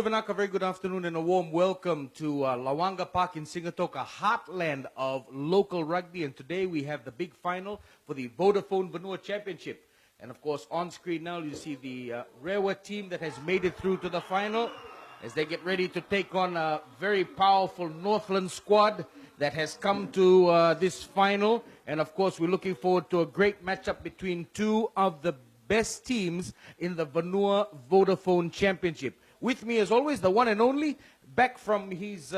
Bulavinaka, very good afternoon and a warm welcome to Lawaqa Park in Singatoka, heartland of local rugby. And today we have the big final for the Vodafone Vanua Championship. And of course, on screen now you see the Rewa team that has made it through to the final as they get ready to take on a very powerful Northland squad that has come to this final. And of course, we're looking forward to a great matchup between two of the best teams in the Vanua Vodafone Championship. With me, as always, the one and only, back from his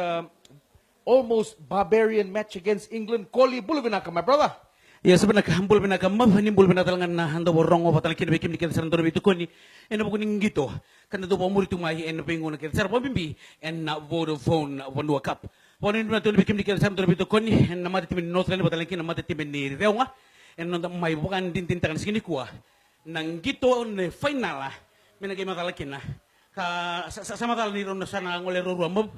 almost barbarian match against England, Koli Bulavinaka, my brother. Ya sebenarnya hambul binaka hambul binatalangan na handa borong o patal kini bikin kita sarang itu koni eno bukuning gitu karena tu pamuri tu mai eno pengun kita sarang pamimbi en na Vodafone Vanua Cup ponin na tu bikin kita sarang itu koni en na mati timin Northland patal kini mati timin ni Rewa en na mai bukan tintin tangan segini kuah nang gitu ne final lah menagi matal kini ka sama tal ni ron sana ngole ruam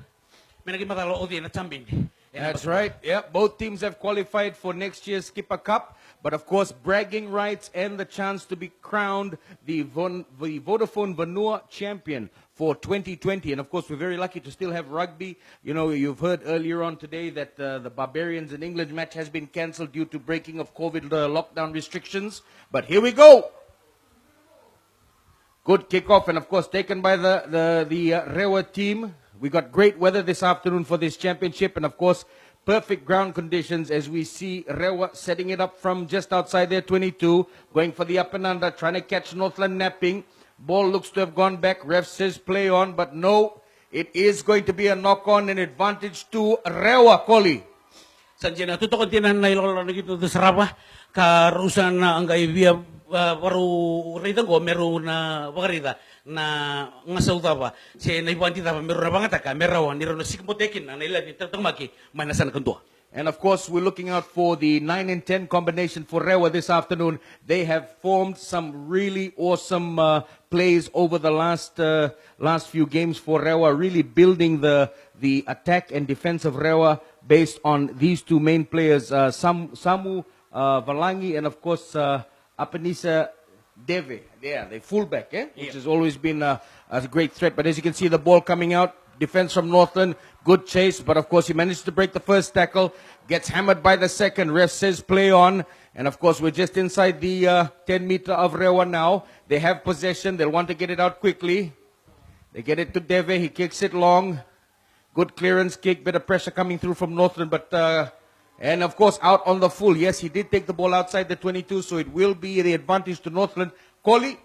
menagi matal odi na champion. That's right. Yeah, both teams have qualified for next year's Skipper Cup, but of course, bragging rights and the chance to be crowned the Vodafone Vanua champion for 2020. And of course, we're very lucky to still have rugby. You know, you've heard earlier on today that the Barbarians in England match has been cancelled due to breaking of COVID lockdown restrictions. But here we go. Good kickoff, and of course, taken by the Rewa team. We got great weather this afternoon for this championship, and of course, perfect ground conditions as we see Rewa setting it up from just outside their 22, going for the up and under, trying to catch Northland napping. Ball looks to have gone back. Ref says play on, but no, it is going to be a knock-on and advantage to Rewa, Koli. Sanjena tu tokon tinan na ilolo na gitu tu sarapa karusan na ang kaibia baru rita go meru na bagarita na ngasauta pa si naibanti ta meru na bangata ka merawan ni rono sikmotekin na ila ni tatangmaki manasan kantua. And of course, we're looking out for the 9 and 10 combination for Rewa this afternoon. They have formed some really awesome plays over the last few games for Rewa, really building the attack and defense of Rewa based on these two main players, Samu Valangi and of course Apanisa Deve. Yeah, the fullback, which has always been a great threat. But as you can see, the ball coming out. Defense from Northland, good chase, but of course he managed to break the first tackle, gets hammered by the second. Ref says play on, and of course we're just inside the 10 meter of Rewa now. They have possession, they'll want to get it out quickly. They get it to Deve, he kicks it long. Good clearance kick, bit of pressure coming through from Northland, but and of course out on the full. Yes, he did take the ball outside the 22, so it will be the advantage to Northland. Koli,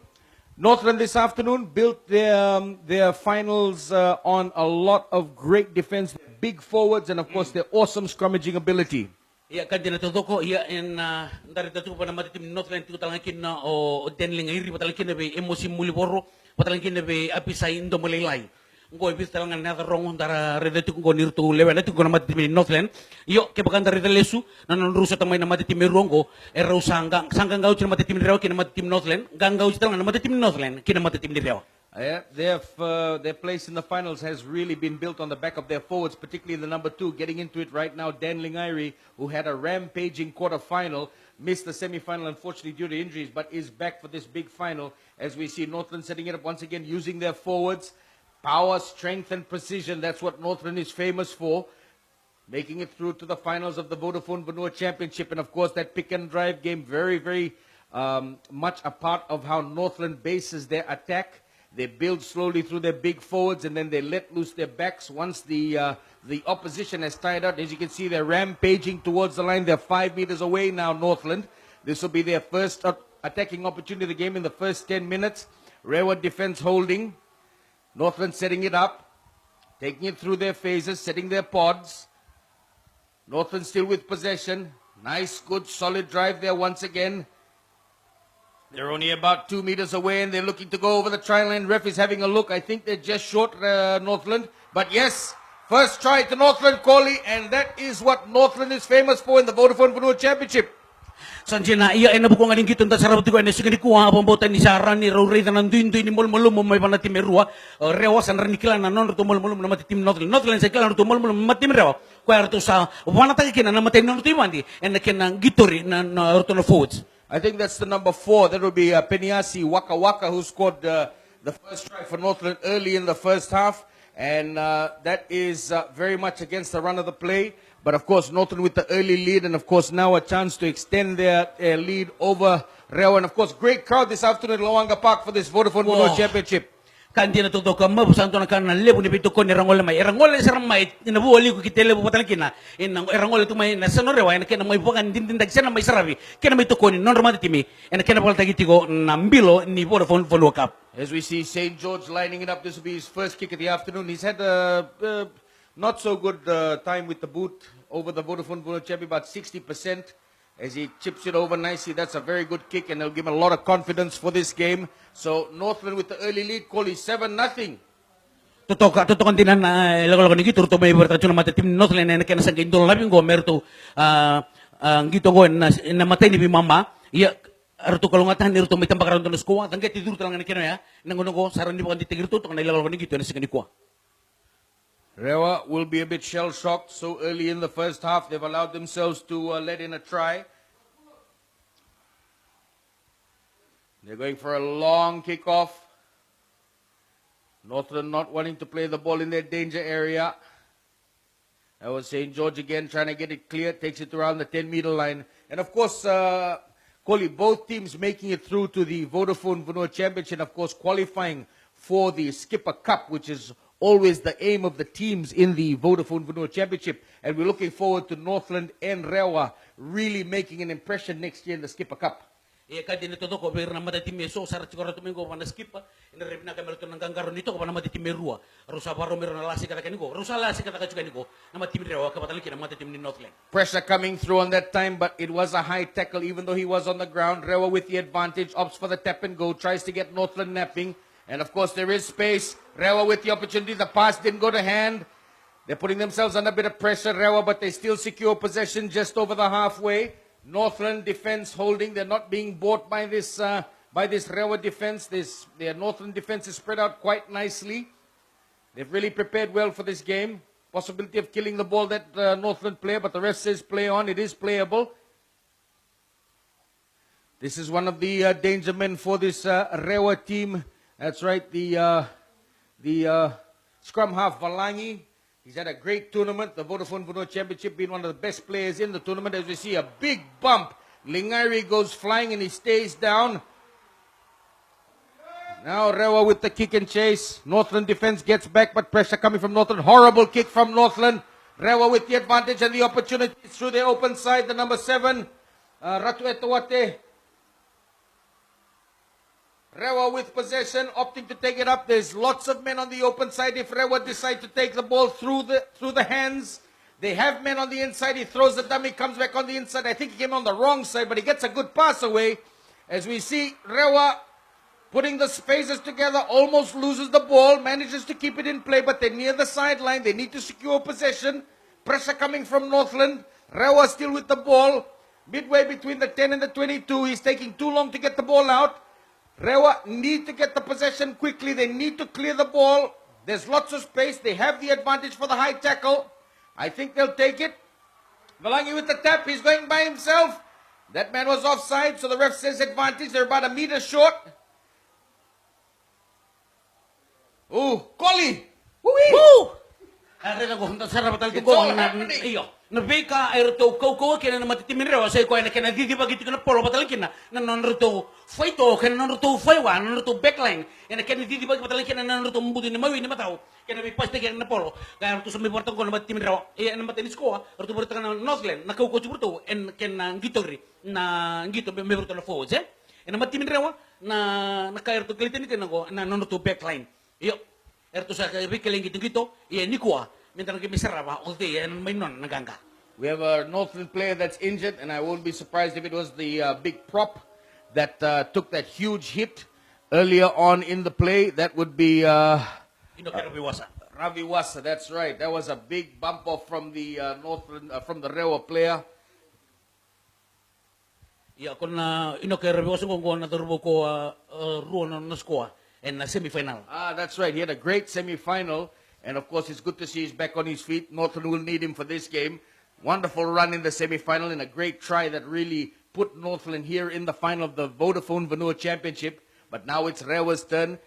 Northland this afternoon built their finals on a lot of great defense, big forwards, and of course their awesome scrummaging ability. Iya kanjena totoko iya en dari tatu pada mati tim Northland tu talankin na o denling iri patalankin be emosi muli borro patalankin be apisai indo mulai ngo ibis talangan na rong dara redetu ngo nirtu level tu ngo mati tim Northland yo ke bakan dari lesu nanon rusa tamay na mati tim rongo erau sanggang gau cina mati tim Rewa kina mati tim Northland gangau cina na mati tim Northland kina mati tim Rewa. Yeah, their place in the finals has really been built on the back of their forwards, particularly the number 2. Getting into it right now, Dan Lingairi, who had a rampaging quarter-final, missed the semi-final unfortunately due to injuries, but is back for this big final as we see Northland setting it up once again using their forwards. Power, strength, and precision. That's what Northland is famous for. Making it through to the finals of the Vodafone Vanua Championship. And of course, that pick and drive game, very, very much a part of how Northland bases their attack. They build slowly through their big forwards and then they let loose their backs once the opposition has tied out. As you can see, they're rampaging towards the line. They're 5 meters away now, Northland. This will be their first attacking opportunity of the game in the first 10 minutes. Rewa defense holding. Northland setting it up, taking it through their phases, setting their pods. Northland still with possession. Nice, good, solid drive there once again. They're only about 2 meters away and they're looking to go over the try line. Ref is having a look. I think they're just short, Northland. But yes, first try to Northland, Koli, and that is what Northland is famous for in the Vodafone Vanua Championship. Sanjena iya ena buko ngaling gitu ntar sarap tiko ena sugani kuha pambota ni saran ni raurita nanduin ni mol may panati merua Rewa san ranikila na non ruto mol na mati tim Northland sa kila ruto mol mati Rewa kuya ruto sa wana taki kina na mati ruto imandi ena kina gitori na ruto na forwards. I think that's the number 4. That would be Peniasi Waka who scored the first try for Northland early in the first half. And that is very much against the run of the play. But of course, Northland with the early lead, and of course now a chance to extend their lead over Rewa. And of course, great crowd this afternoon at Lawaqa Park for this Vodafone Vanua Championship. Kandi na tuto ka mabusan to na kan lebu ni bito ko ni rangol mai rangol sarang mai inabuoli ko kitele bu patal kina in rangol to mai na sano Rewa na kena mai bukan din dag sana mai sarabi kena mai to ko ni non romati timi en kena pal tagiti ko na mbilo ni Vodafone Vanua Cup. As we see St. George lining it up, this will be his first kick of the afternoon. He's had a not so good time with the boot over the Vodafone Vanua Championship, about 60%. As he chips it over nicely, that's a very good kick, and it'll give him a lot of confidence for this game. So Northland with the early lead, Kohli 7-0. Totoo kan tinan lago ni gitu may bertacu na mata tim Northland na kena sang indol labing go merto gitu go na matay ni mama ya arto kalungatan ni ruto may tambak ron to sko tangke tidur talangan keno ya nangono ko saran di bukan ditigir to na lago ni gitu na sa kaniko. Rewa will be a bit shell-shocked so early in the first half. They've allowed themselves to let in a try. They're going for a long kickoff. Northland not wanting to play the ball in their danger area. That was St. George again trying to get it clear. Takes it around the 10-meter line. And of course, Kohli, both teams making it through to the Vodafone Vanua Championship. Of course, qualifying for the Skipper Cup, which is always the aim of the teams in the Vodafone Vanua Championship. And we're looking forward to Northland and Rewa really making an impression next year in the Skipper Cup. E kadi nito to ko bir na mata tim so sar cikora to mengo pana skip ina rebina kamera to nang gangaro nito ko pana mata tim Rewa rusa baro mero na lasi kata kaniko rusa lasi kata kacuka niko na mata tim Rewa ka pataliki na mata tim ni Northland. Pressure coming through on that time, but it was a high tackle even though he was on the ground. Rewa with the advantage, opts for the tap and go, tries to get Northland napping. And of course there is space. Rewa with the opportunity. The pass didn't go to hand. They're putting themselves under a bit of pressure, Rewa, but they still secure possession just over the halfway. Northland defense holding. They're not being bought by this Rewa defense. Their Northland defense is spread out quite nicely. They've really prepared well for this game. Possibility of killing the ball, that Northland player, but the rest says play on. It is playable. This is one of the danger men for this Rewa team. That's right, the scrum half Valangi. He's had a great tournament, the Vodafone Vanua Championship, being one of the best players in the tournament. As we see a big bump, Lingairi goes flying and he stays down. Now Rewa with the kick and chase. Northland defense gets back, but pressure coming from Northland. Horrible kick from Northland. Rewa with the advantage and the opportunity through the open side. The number 7, Ratu Etowate. Rewa with possession, opting to take it up. There's lots of men on the open side. If Rewa decide to take the ball through the hands, they have men on the inside. He throws the dummy, comes back on the inside. I think he came on the wrong side, but he gets a good pass away. As we see Rewa putting the spaces together, almost loses the ball, manages to keep it in play, but they're near the sideline. They need to secure possession. Pressure coming from Northland. Rewa still with the ball. Midway between the 10 and the 22. He's taking too long to get the ball out. Rewa need to get the possession quickly. They need to clear the ball. There's lots of space. They have the advantage for the high tackle. I think they'll take it. Valangi with the tap. He's going by himself. That man was offside, so the ref says advantage. They're about a meter short. Oh, Kohli! Woo! Arena ko hunta sarap tal ko na iyo. Na beka ay ruto ko kena na matitimin Rewa say ko na kena gigibagiti ko na polo patal kina na non ruto fight o kena non ruto faiwa non ruto backline ena kena gigibagiti patal kina na non ruto mbuti ni mawi ni mataw kena bi paste kena na polo kaya ruto sa may portang ko na matitimin Rewa e na matinis ko ruto porto na Northland na ko chuburto en kena gitogri na gito may porto na forwards ena matitimin Rewa na kaya ruto kalitin kena ko na non ruto backline iyo erto sa bikeling gito e nikwa. We have a Northland player that's injured, and I won't be surprised if it was the big prop that took that huge hit earlier on in the play. That would be Raviwasa. That's right. That was a big bump off from the Northland, from the Rewa player. Yeah, Raviwasa ko ruo na score in the semi-final. That's right. He had a great semi-final. And of course, it's good to see he's back on his feet. Northland will need him for this game. Wonderful run in the semi-final and a great try that really put Northland here in the final of the Vodafone Vanua Championship. But now it's Rewa's turn.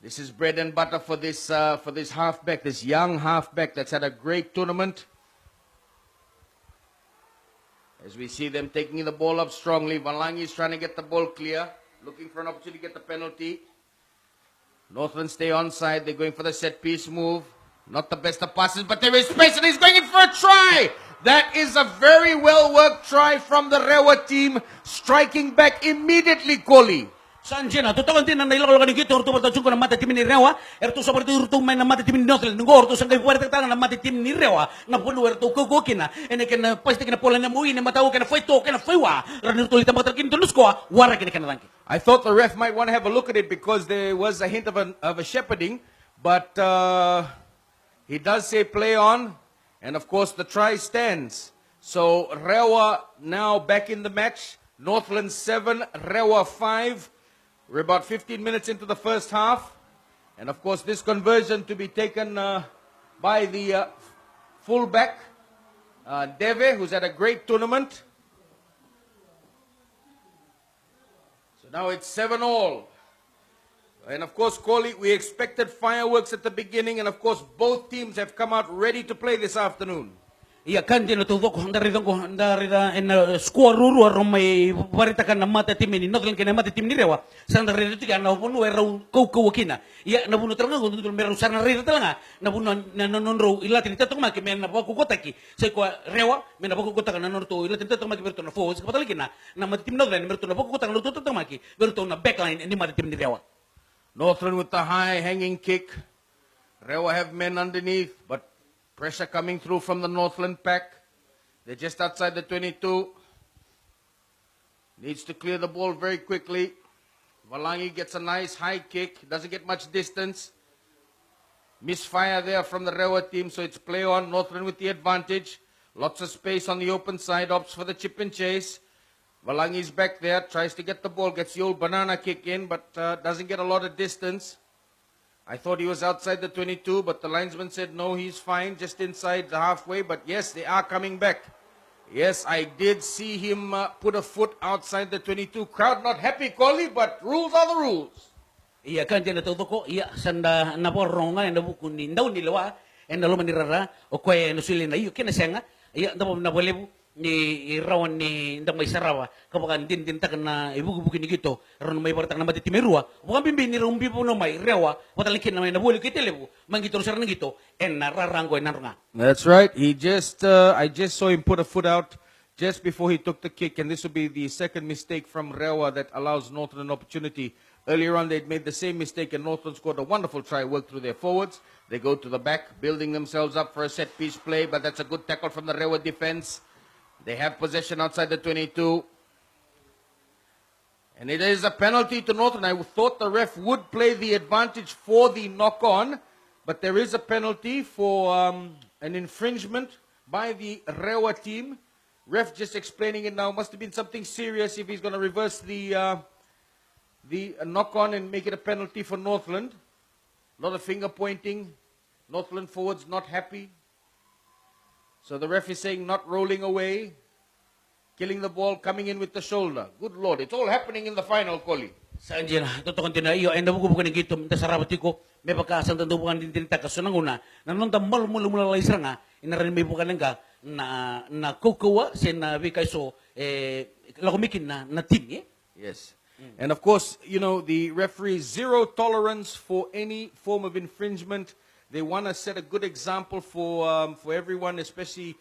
This is bread and butter for this halfback, this young halfback that's had a great tournament. As we see them taking the ball up strongly, Valangi is trying to get the ball clear, looking for an opportunity to get the penalty. Northland stay onside. They're going for the set piece move. Not the best of passes, but there is space, and he's going in for a try. That is a very well worked try from the Rewa team, striking back immediately, Koli. Sanjena, totoo din na nailakaw ni Gito, orto batachung ko na mata tim ni Rewa, erto sa orto orto may na mata tim ni Northland, ngo orto sa kay puwerta tanga na mata tim ni Rewa, na puno erto kukukina, ene ken paste ken pola na muin na mataw ken foi to ken foi, ranir to lita mata kin tulus ko, wara ken ken ranki. I thought the ref might want to have a look at it because there was a hint of a shepherding, but he does say play on, and of course the try stands. So Rewa now back in the match, Northland 7, Rewa 5. We're about 15 minutes into the first half. And of course, this conversion to be taken by the fullback, Deve, who's had a great tournament. So now it's 7-all. And of course, Koli, we expected fireworks at the beginning. And of course, both teams have come out ready to play this afternoon. Iya kan din to ko handarida en score ruru ro may barita kan na mata tim ni Northland ken mata tim ni Rewa sandarida ti kan na puno era ko kina iya na puno tranga ko dul meru sana rida talanga na puno na nonro ila tin tatok ma ke men na ko kotaki se ko Rewa men na ko kotaka na nonro ila tin tatok ma ke berto na forward kapatali kina na mata tim Northland berto na ko kotaka na tatok ma ke berto na backline ni mata tim ni Rewa. Northland with the high hanging kick. Rewa have men underneath, but pressure coming through from the Northland pack. They're just outside the 22. Needs to clear the ball very quickly. Valangi gets a nice high kick. Doesn't get much distance. Misfire there from the Rewa team, so it's play on. Northland with the advantage. Lots of space on the open side. Opts for the chip and chase. Valangi's back there. Tries to get the ball. Gets the old banana kick in, but doesn't get a lot of distance. I thought he was outside the 22, but the linesman said, no, he's fine, just inside the halfway. But yes, they are coming back. Yes, I did see him put a foot outside the 22. Crowd not happy, Koli, but rules are the rules. Iya kan dia natuto ko, iya sanda na poronga na buku ni ndaw ni lawa, en na luma ni rara, o kwe no sili na iyo kinasenga, iya ndaw na bolebu ni rawan ni ndang may sarawa kapag din tak na ibugu-bugi ni Gito ron may bartang na matiti merua bukan bimbi ni rumbi po no may Rewa watalikin na may nabuli kitelebu mangito sar ng Gito en nararango en narunga. That's right. He just I just saw him put a foot out just before he took the kick, and this will be the second mistake from Rewa that allows Northland an opportunity. Earlier on, they'd made the same mistake, and Northland scored a wonderful try, worked through their forwards. They go to the back, building themselves up for a set-piece play, but that's a good tackle from the Rewa defense. They have possession outside the 22. And it is a penalty to Northland. I thought the ref would play the advantage for the knock-on, but there is a penalty for an infringement by the Rewa team. Ref just explaining it now. Must have been something serious if he's going to reverse the knock-on and make it a penalty for Northland. A lot of finger pointing. Northland forwards not happy. So the ref is saying not rolling away, killing the ball, coming in with the shoulder. Good Lord, it's all happening in the final, Koli. Sanjena, totoo kan tina iyo, ay nabugo ni Gito, minta sarawati ko, may pagkasang tandubukan din tinita kasunang na nung tamal mula laisra nga, inarin may bukan nga, na kukuwa, na bikay so, lakumikin na team, eh? Yes. And of course, you know, the referee, zero tolerance for any form of infringement. They want to set a good example for everyone, especially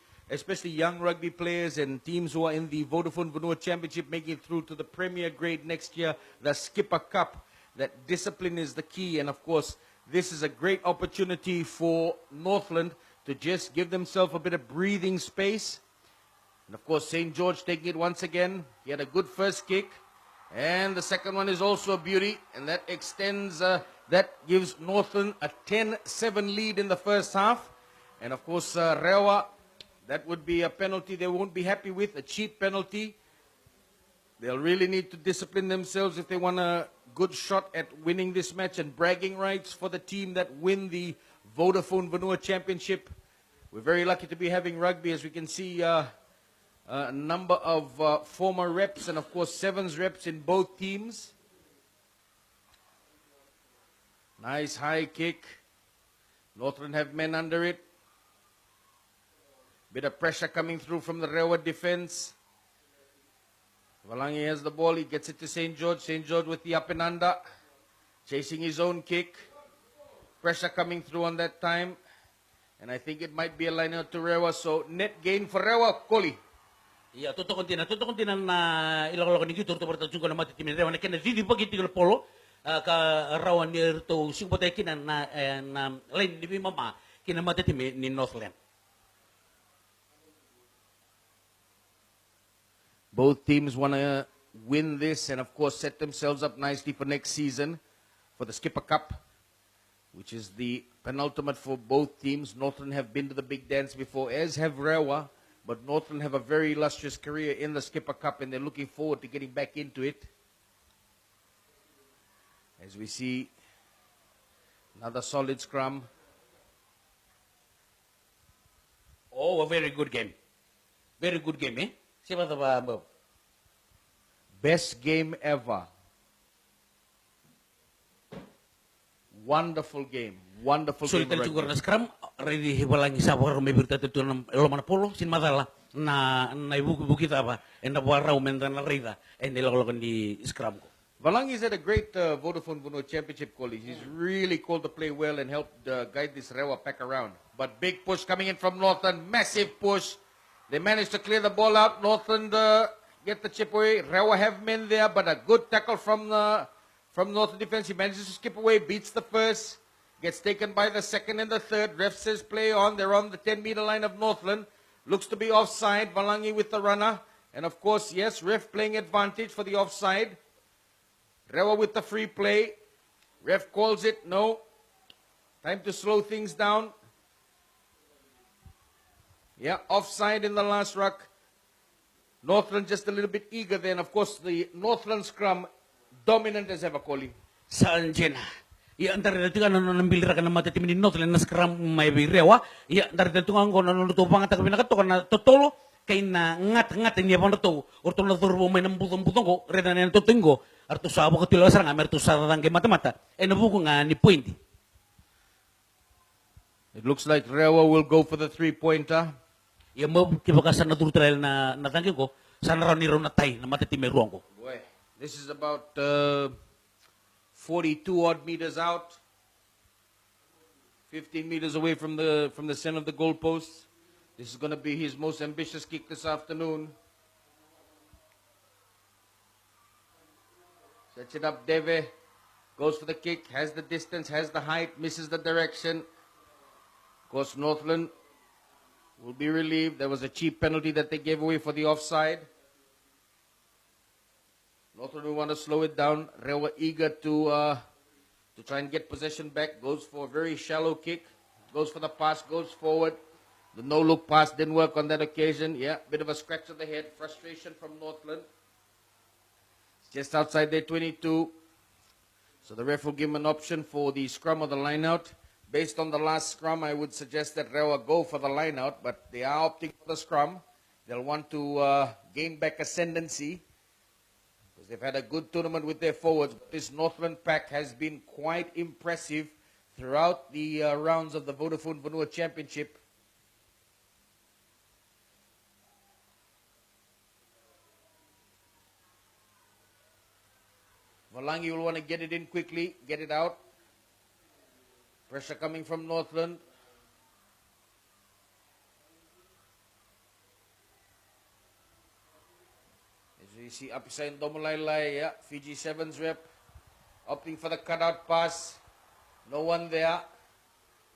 young rugby players and teams who are in the Vodafone Vanua Championship, making it through to the Premier Grade next year, the Skipper Cup. That discipline is the key. And of course, this is a great opportunity for Northland to just give themselves a bit of breathing space. And of course, St. George taking it once again. He had a good first kick. And the second one is also a beauty. And that extends... that gives Northland a 10-7 lead in the first half. And of course, Rewa, that would be a penalty they won't be happy with, a cheap penalty. They'll really need to discipline themselves if they want a good shot at winning this match, and bragging rights for the team that win the Vodafone Vanua Championship. We're very lucky to be having rugby, as we can see a number of former reps and of course sevens reps in both teams. Nice high kick. Northland have men under it. Bit of pressure coming through from the Rewa defense. Valangi has the ball. He gets it to St. George. St. George with the up and under. Chasing his own kick. Pressure coming through on that time. And I think it might be a line out to Rewa. So net gain for Rewa. Koli. Ya, toto kontina na ilok-ilok ni gitu, turto bertajung na mati timin Rewa na kena didi pagi tigil polo ka rawan ni to singpotay kina na lain di mama kina mati timin ni Northland. Both teams want to win this and, of course, set themselves up nicely for next season for the Skipper Cup, which is the penultimate for both teams. Northland have been to the big dance before, as have Rewa, but Northland have a very illustrious career in the Skipper Cup, and they're looking forward to getting back into it. As we see another solid scrum. Oh, a very good game. Very good game, eh? Siapa tu Bob? Best game ever. Wonderful game. Wonderful Sulit game. juga na scrum, ready hibalangi sa war may birta tu na lomana polo sin madala na ibu kita apa, and na war raw mentan na rida, and nilokolokan di scrum ko. Valangi's had a great Vodafone Vanua Championship college. He's really called to play well and helped guide this Rewa pack around. But big push coming in from Northland, massive push. They managed to clear the ball out. Northland get the chip away. Rewa have men there, but a good tackle from Northland defense. He manages to skip away, beats the first, gets taken by the second and the third. Ref says play on. They're on the 10-meter line of Northland. Looks to be offside. Valangi with the runner. And of course, yes, ref playing advantage for the offside. Rewa with the free play. Ref calls it, no. Time to slow things down. Yeah, offside in the last ruck. Northland just a little bit eager then. Of course, the Northland scrum dominant as ever, Koli. Saan dyan? Ya, antara dito ka nanambil ka na mati timin ni Northland na scrum may Rewa. Ya, antara dito ka nanuto pangat ka pinakato na totolo kay na ngat niya pa nato. Orto na turbo may nambutong-butong ko. Reda na natutingo. Arto sa abo ka tilo sarang amer to sa tatangke mata-mata. E nabuko nga ni point. It looks like Rewa will go for the three-pointer. Ya mo kibakasan na turtrail na natangke ko. Sana raw ni raw natay na mati timin ruang ko. Boy, this is about 42 odd meters out. 15 meters away from the center of the goalpost. This is going to be his most ambitious kick this afternoon. Sets it up, Deve. Goes for the kick, has the distance, has the height, misses the direction. Of course, Northland will be relieved. There was a cheap penalty that they gave away for the offside. Northland will want to slow it down. Rewa eager to try and get possession back. Goes for a very shallow kick. Goes for the pass, goes forward. The no-look pass didn't work on that occasion. Yeah, bit of a scratch of the head. Frustration from Northland. It's just outside their 22. So the ref will give him an option for the scrum or the line-out. Based on the last scrum, I would suggest that Rewa go for the line-out, but they are opting for the scrum. They'll want to gain back ascendancy because they've had a good tournament with their forwards. But this Northland pack has been quite impressive throughout the rounds of the Vodafone Vanua Championship. Valangi will want to get it in quickly, get it out. Pressure coming from Northland. As we see Apisa and Domulailai, yeah, Fiji 7's rep. Opting for the cutout pass. No one there.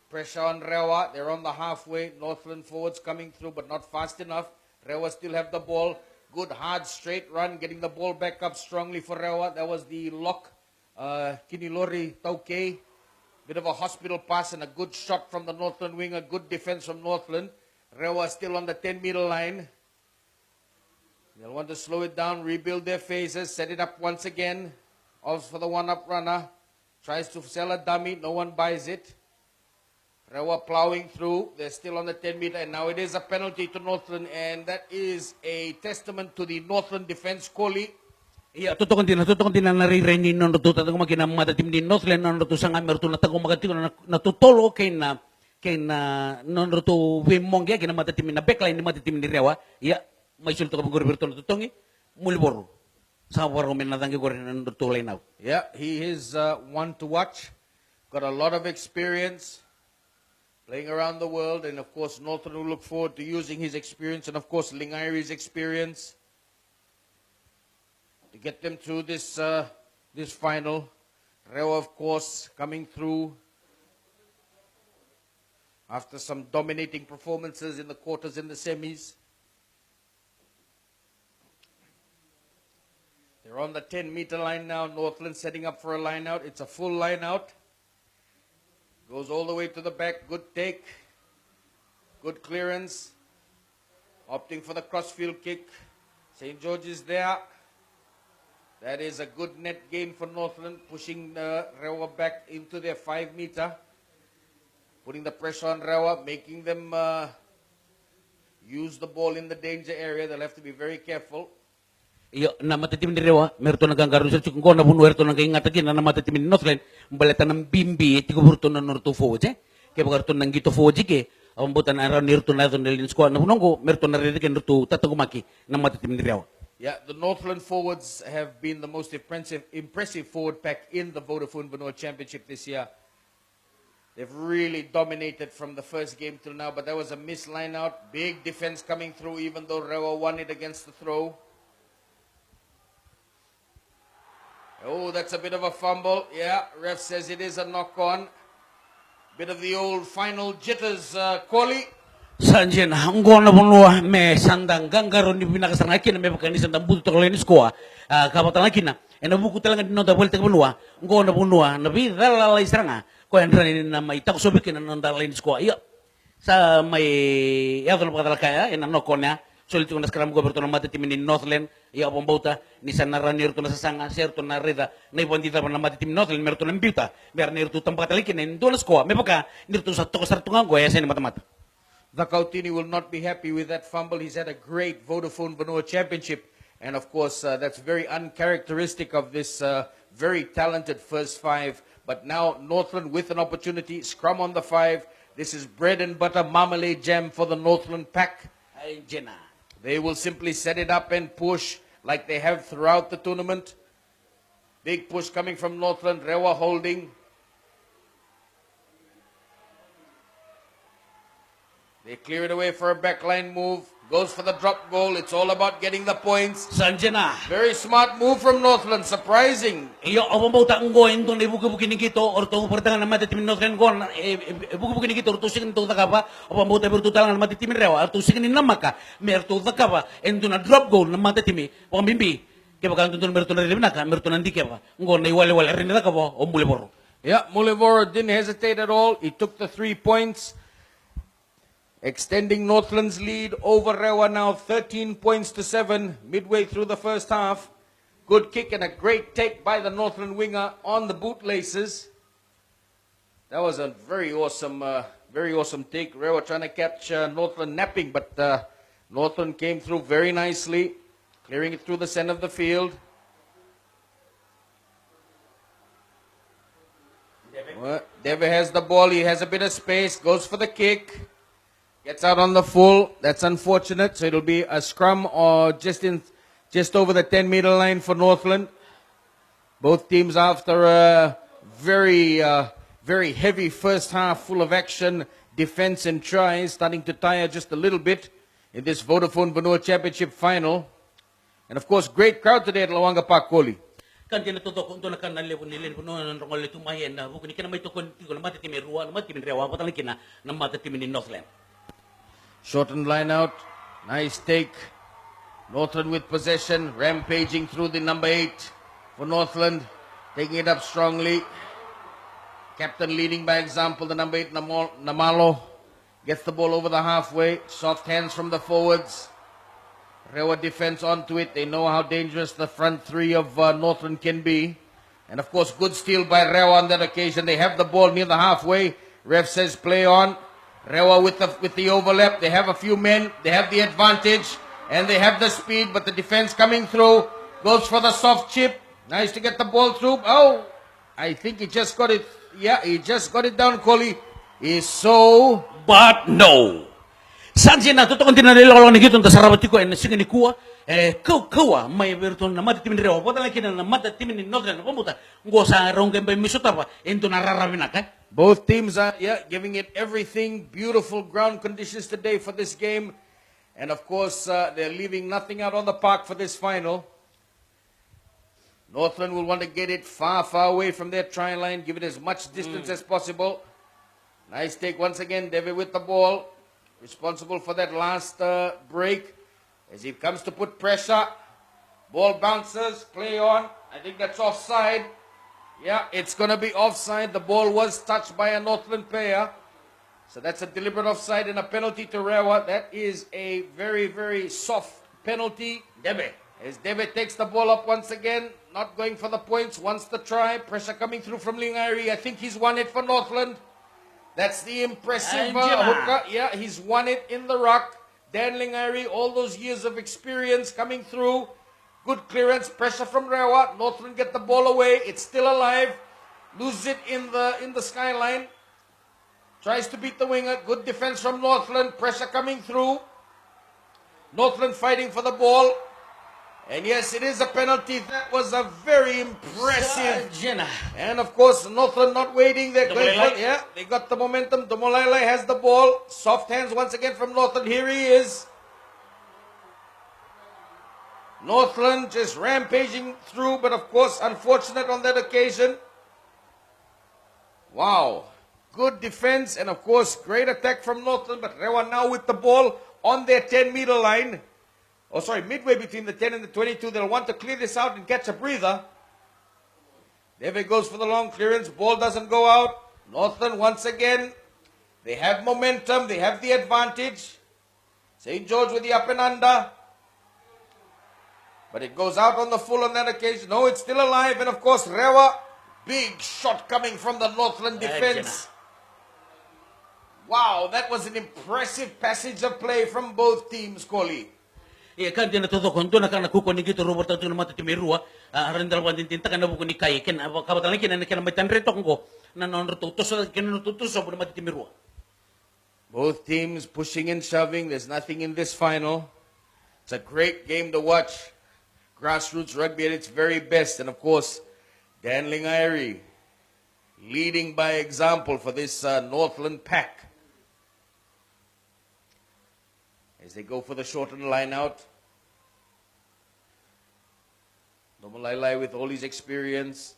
Pressure on Rewa. They're on the halfway. Northland forwards coming through, but not fast enough. Rewa still have the ball. Good, hard, straight run. Getting the ball back up strongly for Rewa. That was the lock. Kinilori Tauke. Bit of a hospital pass and a good shot from the Northland wing. A good defense from Northland. Rewa still on the 10-meter line. They'll want to slow it down, rebuild their phases, set it up once again. Off for the one-up runner. Tries to sell a dummy. No one buys it. Rewa plowing through. They're still on the 10-meter. And now it is a penalty to Northland. And that is a testament to the Northland defense, Kohli. Iya, totoo din na naririnig no to tatang makina matatim din Northland no to sanga merto na tago magati na tutolo kay na no to wimong ya kina matatim na backline ni matatim ni Rewa. Iya, may sulto ka maguro berto na tutongi mulbor. Sa waro men na tangi gore na to line out. Yeah, he is one to watch. Got a lot of experience playing around the world, and of course Northland will look forward to using his experience, and of course Lingairi's experience to get them through this this final. Rewa, of course, coming through after some dominating performances in the quarters and the semis. They're on the 10-meter line now. Northland setting up for a line out. It's a full line out. Goes all the way to the back. Good take. Good clearance. Opting for the crossfield kick. St. George is there. That is a good net gain for Northland, pushing Rewa back into their 5-meter. Putting the pressure on Rewa, making them use the ball in the danger area. They'll have to be very careful. Iyo na matatim ni Rewa, merto na ganggaron sa chukong na buno erto na ingatakin na matatim ni Northland, baleta ng bimbi tigo burto na norto forward Kaya bagarto nang gito forward ke, ang butan araw nirto na to nilin squad na bunonggo, merto na rin norto tatagumaki na matatim ni Rewa. Yeah, the Northland forwards have been the most impressive forward pack in the Vodafone Vanua Championship this year. They've really dominated from the first game till now, but that was a missed line out. Big defense coming through, even though Rewa won it against the throw. Oh, that's a bit of a fumble. Yeah, ref says it is a knock-on. Bit of the old final jitters, Koli. Sanjen hanggo na bunua me sandang ganggaron ni pinakasarang akin na may pagkani sandang buto ko lenis ko kapatan akin na buku talaga dino da vuelta bunua ngo na bunua na bi dala isranga ko en ran na may tak sobikin na nanda lenis ko iya sa may ya to pagkatala kaya en no konya solito na skram goberto na mati timin Northland iya bombota ni sanaranir to na sasanga serto na reda na ibondita na mati timin Northland merto na biuta ber nirto tampakatalikin en donas ko may pagka nirto sa to sartungan ko ya sen mata The Kautini will not be happy with that fumble. He's had a great Vodafone Vanua Championship. And of course, that's very uncharacteristic of this very talented first 5. But now Northland with an opportunity. Scrum on the 5. This is bread and butter marmalade jam for the Northland pack. They will simply set it up and push like they have throughout the tournament. Big push coming from Northland. Rewa holding. They clear it away for a backline move. Goes for the drop goal. It's all about getting the points. Sanjana. Very smart move from Northland. Surprising. Iyo, awang bauta ang goin doon ibuki-buki ni kito or to pertangan na matitimin Northland gon ibuki-buki ni kito or to sigin to takapa awang bauta bertu talangan matitimin Rewa or to sigin ni namaka merto takapa endo na drop goal na matitimi awang bimbi kaya baka doon merto na rinaka merto na ndike pa ngon na iwale-wale rin na takapa o muleboro. Yeah, Mulevoro didn't hesitate at all. He took the 3 points. Extending Northland's lead over Rewa now 13 points to 7 midway through the first half. Good kick and a great take by the Northland winger on the bootlaces. That was a very awesome take. Rewa trying to catch Northland napping, but Northland came through very nicely, clearing it through the center of the field. Deve has the ball. He has a bit of space. Goes for the kick. Gets out on the full. That's unfortunate. So it'll be a scrum or just over the 10-meter line for Northland. Both teams after a very heavy first half, full of action, defense and tries, starting to tire just a little bit in this Vodafone Vanua Championship final. And of course, great crowd today at Lawaqa Park, Koli. Kan kina toto kung na kan nalipon nilin puno ng rongol tumayan na bukan kina may tukon ko na matitimin Rewa na matitimin Rewa patang kina na matitimin ni Northland. Shortened line out. Nice take. Northland with possession. Rampaging through the number 8 for Northland. Taking it up strongly. Captain leading by example. The number 8, Namalo. Gets the ball over the halfway. Soft hands from the forwards. Rewa defense onto it. They know how dangerous the front 3 of Northland can be. And of course, good steal by Rewa on that occasion. They have the ball near the halfway. Ref says play on. Rewa with the overlap. They have a few men. They have the advantage. And they have the speed. But the defense coming through. Goes for the soft chip. Nice to get the ball through. Oh, I think he just got it. Yeah, he just got it down, Coley. He's so... But no. Sanji na totoo din na nilolong ni gitong tasarabat ko en sige ni kuwa kau may berton na mata timin Rewa pota lagi na mata timin ni Northland pamuta ngo sa ronggen bay misota pa ento nararabina ka. Both teams are giving it everything. Beautiful ground conditions today for this game. And of course, they're leaving nothing out on the park for this final. Northland will want to get it far, far away from their try line, give it as much distance as possible. Nice take once again, David with the ball. Responsible for that last break. As he comes to put pressure. Ball bounces, play on. I think that's offside. Yeah, it's going to be offside. The ball was touched by a Northland player. So that's a deliberate offside and a penalty to Rewa. That is a very, very soft penalty. Debe. As Debe takes the ball up once again, not going for the points, wants to try. Pressure coming through from Lingairi. I think he's won it for Northland. That's the impressive hooker. Yeah, he's won it in the rock. Dan Lingairi, all those years of experience coming through. Good clearance, pressure from Rewa. Northland get the ball away. It's still alive. Loses it in the skyline. Tries to beat the winger. Good defense from Northland. Pressure coming through. Northland fighting for the ball. And yes, it is a penalty. That was a very impressive. And of course, Northland not waiting. They're going for, yeah, they got the momentum. Domolailai has the ball. Soft hands once again from Northland. Here he is. Northland just rampaging through, but of course, unfortunate on that occasion. Wow. Good defense and of course, great attack from Northland, but Rewa now with the ball on their 10-meter line. Oh, sorry, midway between the 10 and the 22. They'll want to clear this out and catch a breather. Deve goes for the long clearance. Ball doesn't go out. Northland once again. They have momentum. They have the advantage. St. George with the up and under. But it goes out on the full on that occasion. No, it's still alive. And of course, Rewa, big shot coming from the Northland defense. Wow, that was an impressive passage of play from both teams, Koli. Iya kan dia nato konto na kana kuko ni gitu Robert tu na mata timirua arendal wan tin tinta kana buku ni kai ken kabatan lagi na kana maitan reto ko na non reto so ken no tutus so mata timirua. Both teams pushing and shoving. There's nothing in this final. It's a great game to watch. Grassroots rugby at its very best, and of course, Dan Lingairi leading by example for this Northland pack. As they go for the shortened line out. Domolailai with all his experience.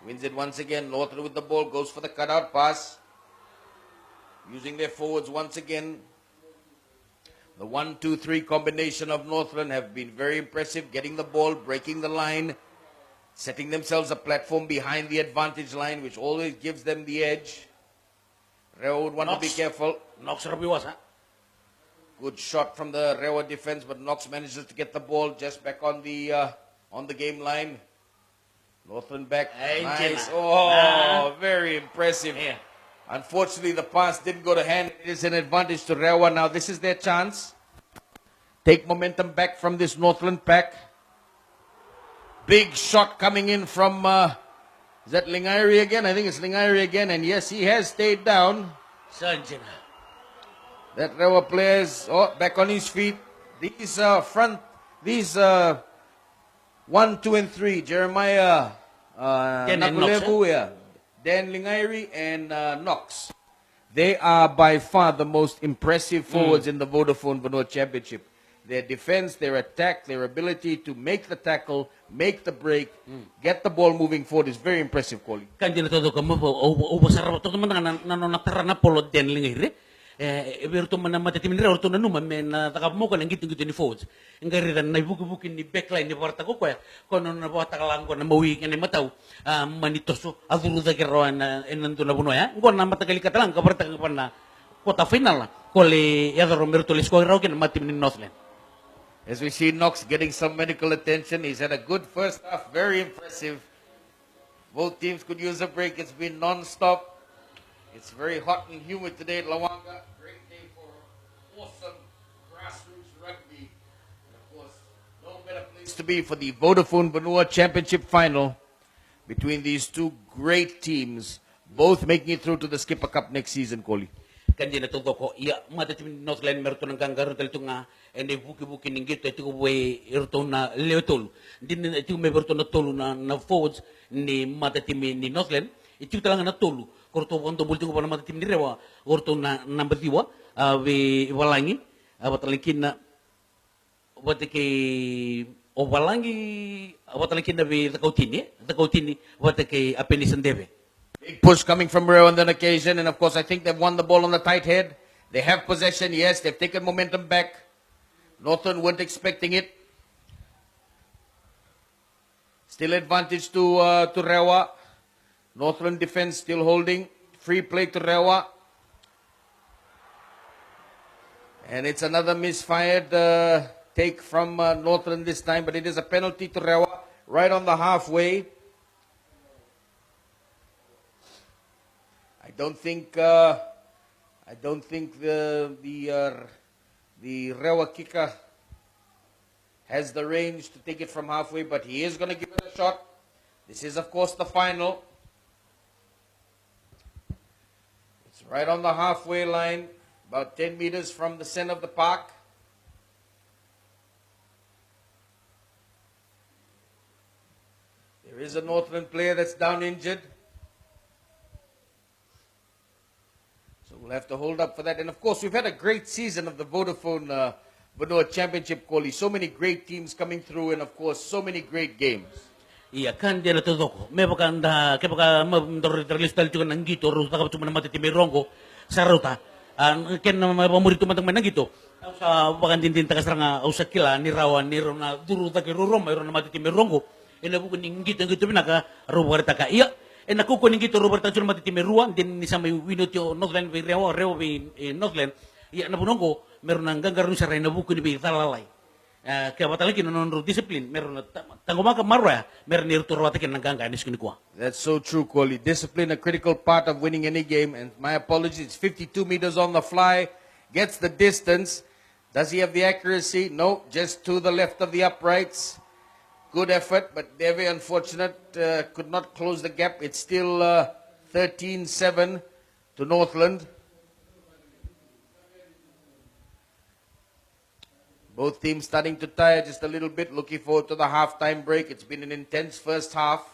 Wins it once again. Northland with the ball. Goes for the cutout pass. Using their forwards once again. The 1-2-3 combination of Northland have been very impressive. Getting the ball, breaking the line. Setting themselves a platform behind the advantage line, which always gives them the edge. Rewa would want to be careful. Knox Rabiwas, huh? Good shot from the Rewa defense, but Knox manages to get the ball just back on the game line. Northland back. Nice. Oh, very impressive. Yeah. Unfortunately, the pass didn't go to hand. It is an advantage to Rewa. Now, this is their chance. Take momentum back from this Northland pack. Big shot coming in from... is that Lingairi again? I think it's Lingairi again. And yes, he has stayed down. Sanjana. That Rewa players, back on his feet. These 1, 2, and 3. Jeremiah Nakulevu, Dan Lingairi, and Knox. They are by far the most impressive forwards in the Vodafone Vanua Championship. Their defense, their attack, their ability to make the tackle, make the break, get the ball moving forward is very impressive, Koli. Kan dia nato ko mo o sarap to man natara na polo den lingire berto man mata timin rewa to na numa men takap mo kan gitu gitu ni forwards ngari dan na buku ni backline ni porta ko kono na bota kalang ko na mawi kan mataw manitoso aduru da keroan enanto na buno ya ngor na mata kali katalang ka porta ka na kota final kole ya Roberto Lesco raw ken matim ni Northland. As we see Knox getting some medical attention, he's had a good first half, very impressive. Both teams could use a break. It's been non-stop. It's very hot and humid today at Lawaqa. Great day for awesome grassroots rugby. And of course, no better place to be for the Vodafone Vanua Championship final between these two great teams, both making it through to the Skipper Cup next season, Koli. Kanji na todo ko iya mata tim Northland merto ng gangaro tel tunga ene buki ninggit ito ko we irto na leotol din ito me berto na tolu na forwards ni mata tim ni Northland ito talaga na tolu korto kondo bulti ko pa na mata tim ni Rewa orto na number 2 we walangi batalikin na watike o walangi batalikin na we takautini watike apenisan debe. Big push coming from Rewa on that occasion, and of course I think they've won the ball on the tight head. They have possession, yes, they've taken momentum back. Northland weren't expecting it. Still advantage to Rewa. Northland defense still holding. Free play to Rewa. And it's another misfired take from Northland this time, but it is a penalty to Rewa right on the halfway. I don't think the Rewa kicker has the range to take it from halfway, but he is going to give it a shot. This is, of course, the final. It's right on the halfway line, about 10 meters from the center of the park. There is a Northland player that's down injured. We'll have to hold up for that. And of course, we've had a great season of the Vodafone Vanua Championship, Koli. So many great teams coming through, and of course, so many great games. Iya kan dia na todo ko. May baka anda kaya baka mabindoriterlistal juga nang gito ro baka cuma na matiti merongo sa ruta. Ken na mapamurito man nang gito. Sa baka din takasranga au sa kila ni rawan ni ro na duru ta ke ro mayro na matiti merongo. Ina buku ning gito binaka ro barta ka. Iya en ako ko ninggito Robert Tancho matiti meruan din ni sa may winot yo Northland we Rewa Northland iya na punongko meron nang ganggaron sa rena buku ni talalay kaya batalaki non discipline meron na tangumaka marwa meron ni turwata kin nang gangganis kini kwa. That's so true, Koli. Discipline a critical part of winning any game, and my apologies, it's 52 meters on the fly, gets the distance. Does he have the accuracy? No, just to the left of the uprights. Good effort, but they're very unfortunate. Could not close the gap. It's still 13-7 to Northland. Both teams starting to tire just a little bit. Looking forward to the halftime break. It's been an intense first half.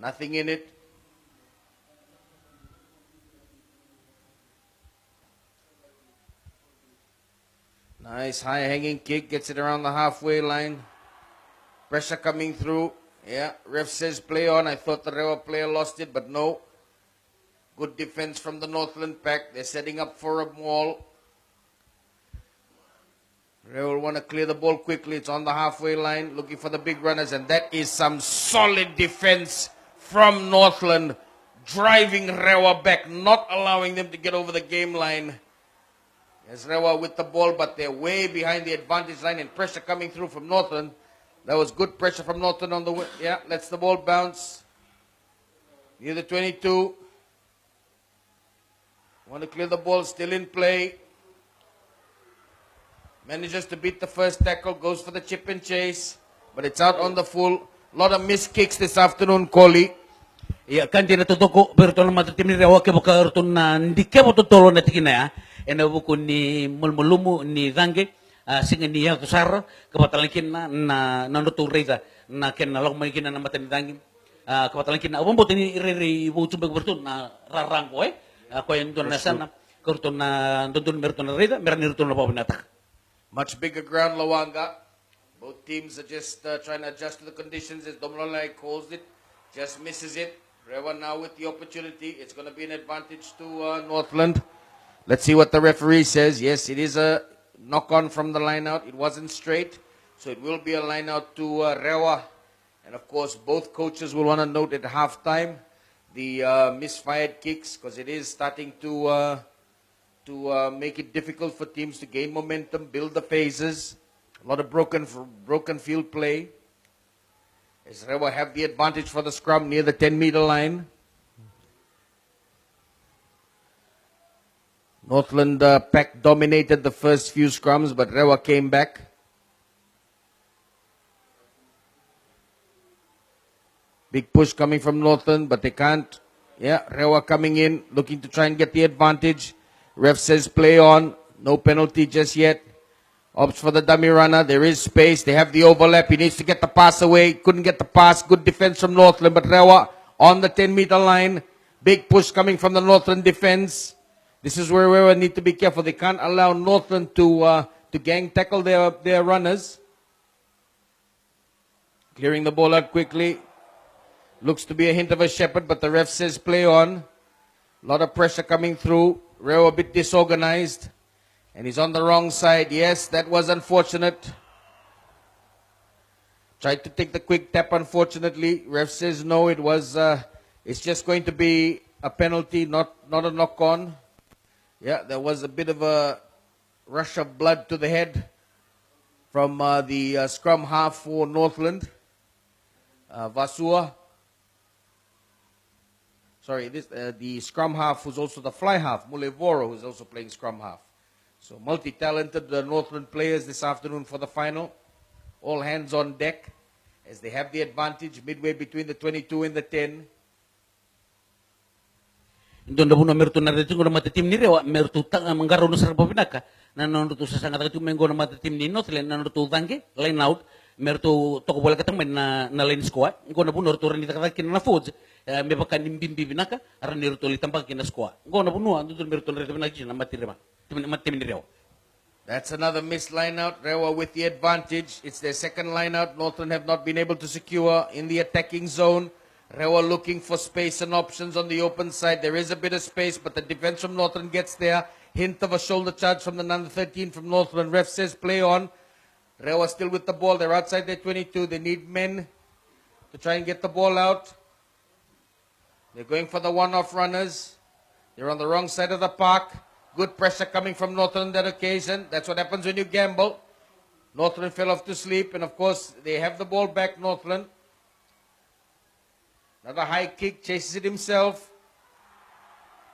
Nothing in it. Nice high hanging kick, gets it around the halfway line. Pressure coming through. Yeah, ref says play on. I thought the Rewa player lost it, but no. Good defense from the Northland pack. They're setting up for a maul. Rewa will want to clear the ball quickly. It's on the halfway line, looking for the big runners, and that is some solid defense from Northland, driving Rewa back, not allowing them to get over the game line. There's Rewa with the ball, but they're way behind the advantage line, and pressure coming through from Northland. That was good pressure from Northland on the way. Yeah, lets the ball bounce. Near the 22. Want to clear the ball, still in play. Manages to beat the first tackle, goes for the chip and chase, but it's out on the full. A lot of missed kicks this afternoon, Koli. Iya kan dia na todo ko pero tolong mata tim ni Rewa ke baka orto na ndike mo tolo na tikina ya. Ena buku ni mulmulumu ni zange singa ni ya kusar kapatalakin na nutu reza na ken na lokmay kina na matan dangi kapatalakin na bombo tini ire bu tumbe bertun na rarang ko ko yang don na sana korto na don merto na reza meran irto na pabanata. Much bigger ground, Lawaqa. Both teams are just trying to adjust to the conditions as Domlolai calls it. Just misses it. Rewa now with the opportunity. It's going to be an advantage to Northland. Let's see what the referee says. Yes, it is a knock-on from the line-out. It wasn't straight, so it will be a line-out to Rewa. And, of course, both coaches will want to note at halftime the misfired kicks because it is starting to make it difficult for teams to gain momentum, build the phases. A lot of broken field play. As Rewa have the advantage for the scrum near the 10-meter line. Northland pack dominated the first few scrums, but Rewa came back. Big push coming from Northland, but they can't. Yeah, Rewa coming in, looking to try and get the advantage. Ref says play on. No penalty just yet. Opts for the dummy runner. There is space. They have the overlap. He needs to get the pass away. Couldn't get the pass. Good defense from Northland, but Rewa on the 10-meter line. Big push coming from the Northland defense. This is where Rewa need to be careful. They can't allow Northland to gang tackle their runners. Clearing the ball out quickly. Looks to be a hint of a shepherd, but the ref says play on. A lot of pressure coming through. Rewa a bit disorganized. And he's on the wrong side. Yes, that was unfortunate. Tried to take the quick tap, unfortunately. Ref says no, it's just going to be a penalty, not a knock-on. Yeah, there was a bit of a rush of blood to the head from the scrum half for Northland. Vasua. Sorry, the scrum half who's also the fly half, Mulevoro, who's also playing scrum half. So multi-talented Northland players this afternoon for the final. All hands on deck as they have the advantage midway between the 22 and the 10. Doon na merto na rito ng mata team ni Rewa, merto manggaron sa pinaka. Nanonood sa sangat ito mengo ng mata team ni Northland, nanonood tangke line out, merto toko bola katang na line squad. Ngo na puno rito rin kin na foods. May baka nimbimbi binaka, aran ni rito litambag kin na squad. Ngo na puno ando merto na rito pinaka na mati Rewa. Team ni Rewa. That's another missed line out. Rewa with the advantage. It's their second line out. Northland have not been able to secure in the attacking zone. Rewa looking for space and options on the open side. There is a bit of space, but the defense from Northland gets there. Hint of a shoulder charge from the number 13 from Northland. Ref says play on. Rewa still with the ball. They're outside their 22. They need men to try and get the ball out. They're going for the one-off runners. They're on the wrong side of the park. Good pressure coming from Northland on that occasion. That's what happens when you gamble. Northland fell off to sleep, and of course, they have the ball back, Northland. Another high kick, chases it himself.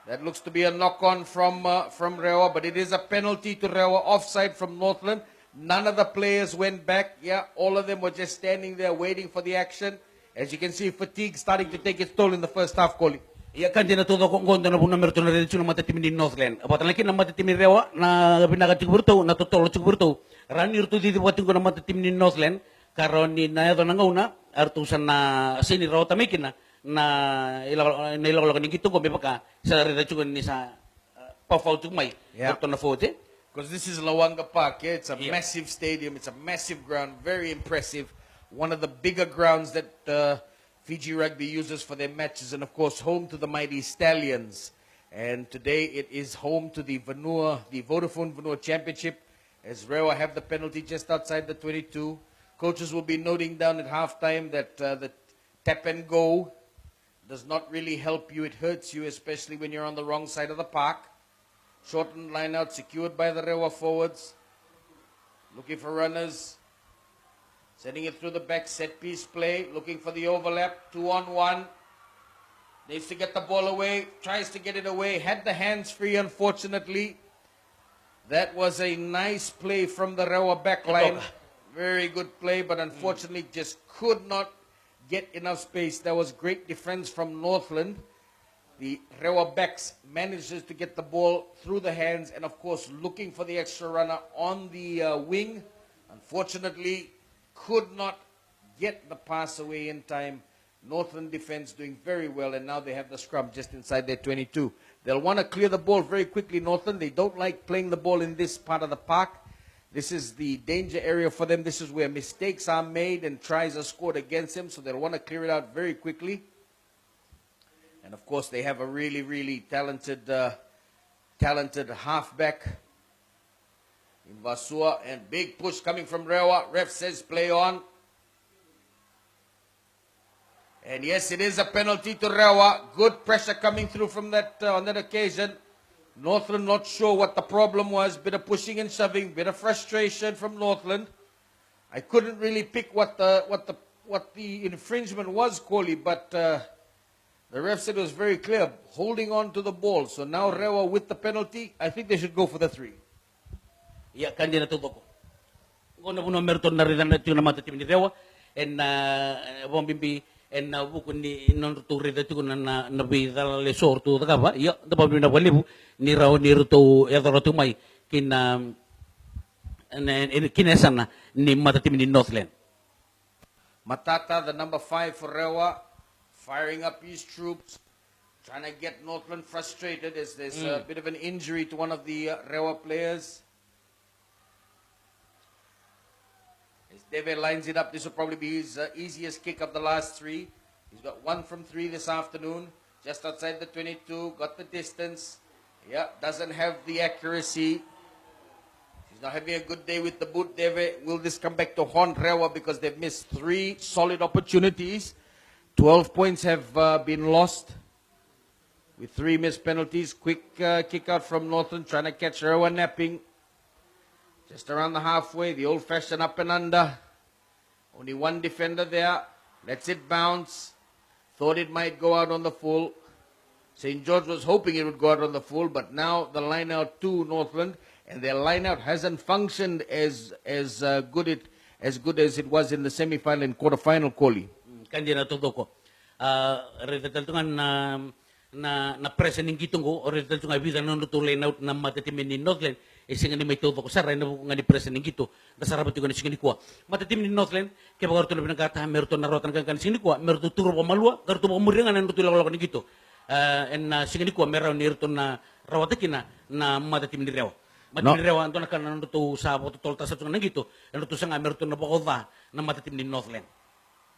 That looks to be a knock-on from Rewa, but it is a penalty to Rewa, offside from Northland. None of the players went back. Yeah, all of them were just standing there waiting for the action. As you can see, fatigue starting to take its toll in the first half, Kohli. Iya kan din natuto kung gondo na puno merto na rito ng mata team ni Northland. Apatan lagi ng mata team ni Rewa na pinaka sigurto, natutolo sigurto. Rani rito dito buhatin ko ng mata team ni Northland karon ni na ito nanguna artusan na sini Rewa tamikin na ilawalo ni gito ko may pagka sa rito ni sa pa-foul tumay. Ito na foul Because this is Lawaqa Park, yeah? It's a massive stadium, it's a massive ground, very impressive. One of the bigger grounds that Fiji Rugby uses for their matches, and of course home to the mighty Stallions. And today it is home to the Vodafone Vanua Championship, as Rewa have the penalty just outside the 22. Coaches will be noting down at halftime that the tap and go does not really help you. It hurts you, especially when you're on the wrong side of the park. Shortened line out, secured by the Rewa forwards. Looking for runners. Sending it through the back, set piece play, looking for the overlap, 2-on-1. Needs to get the ball away, tries to get it away, had the hands free, unfortunately. That was a nice play from the Rewa backline. Very good play, but unfortunately just could not get enough space. There was great defense from Northland. The Rewa backs manages to get the ball through the hands, and of course looking for the extra runner on the wing. Unfortunately, could not get the pass away in time. Northland defense doing very well, and now they have the scrum just inside their 22. They'll want to clear the ball very quickly, Northland. They don't like playing the ball in this part of the park. This is the danger area for them. This is where mistakes are made and tries are scored against them, so they'll want to clear it out very quickly. And of course, they have a really, really talented halfback in Vasua, and big push coming from Rewa. Ref says play on. And yes, it is a penalty to Rewa. Good pressure coming through from that on that occasion. Northland not sure what the problem was. Bit of pushing and shoving, bit of frustration from Northland. I couldn't really pick what the infringement was, Kohli, but the The ref said it was very clear, holding on to the ball. So now Rewa with the penalty, I think they should go for the 3. Ya kandi na tuto ko. Kung na merton na rin na ito na matatim ni Rewa, and bombimbi, and bukun ni non-ruto rin ito na nabidala lesor to the kaba, ya, the bombi na walibu, ni Raw ni Ruto, yadoro may kinesan na ni matatim ni Northland. Matata, the number 5 for Rewa, firing up his troops, trying to get Northland frustrated as there's a bit of an injury to one of the Rewa players. As Deve lines it up, this will probably be his easiest kick of the last 3. He's got 1 from 3 this afternoon, just outside the 22, got the distance. Yeah, doesn't have the accuracy. He's not having a good day with the boot. Deve, will this come back to haunt Rewa because they've missed 3 solid opportunities? 12 points have been lost with 3 missed penalties. Quick kick out from Northland, trying to catch Rewa napping. Just around the halfway, the old-fashioned up and under. Only 1 defender there. Lets it bounce. Thought it might go out on the full. St. George was hoping it would go out on the full, but now the line out to Northland, and their line out hasn't functioned as good as it was in the semi-final and quarter-final, Koli. Kandi na tuto ko. Redal tungan na present ng gitong ko, or redal tungan vida na line out na matatimin ni Northland, singa ni may tuto ko, saray na nga ni present ng gito, nasarabat yung singa ni kuwa. Matatimin ni Northland, kaya bago ito na pinagkatahan, meron ito narotan kang singa ni kuwa, meron ito turo pa malwa, karito mo muringan na ito lang ng gito. And singa ni kuwa, meron nito na rawatakin na matatimin ni Rewa. Matatimin ni Rewa, ito na kanan ito sa tolta sa tungan ng gito, and ito sa nga meron ito na bakoda na matatimin ni Northland.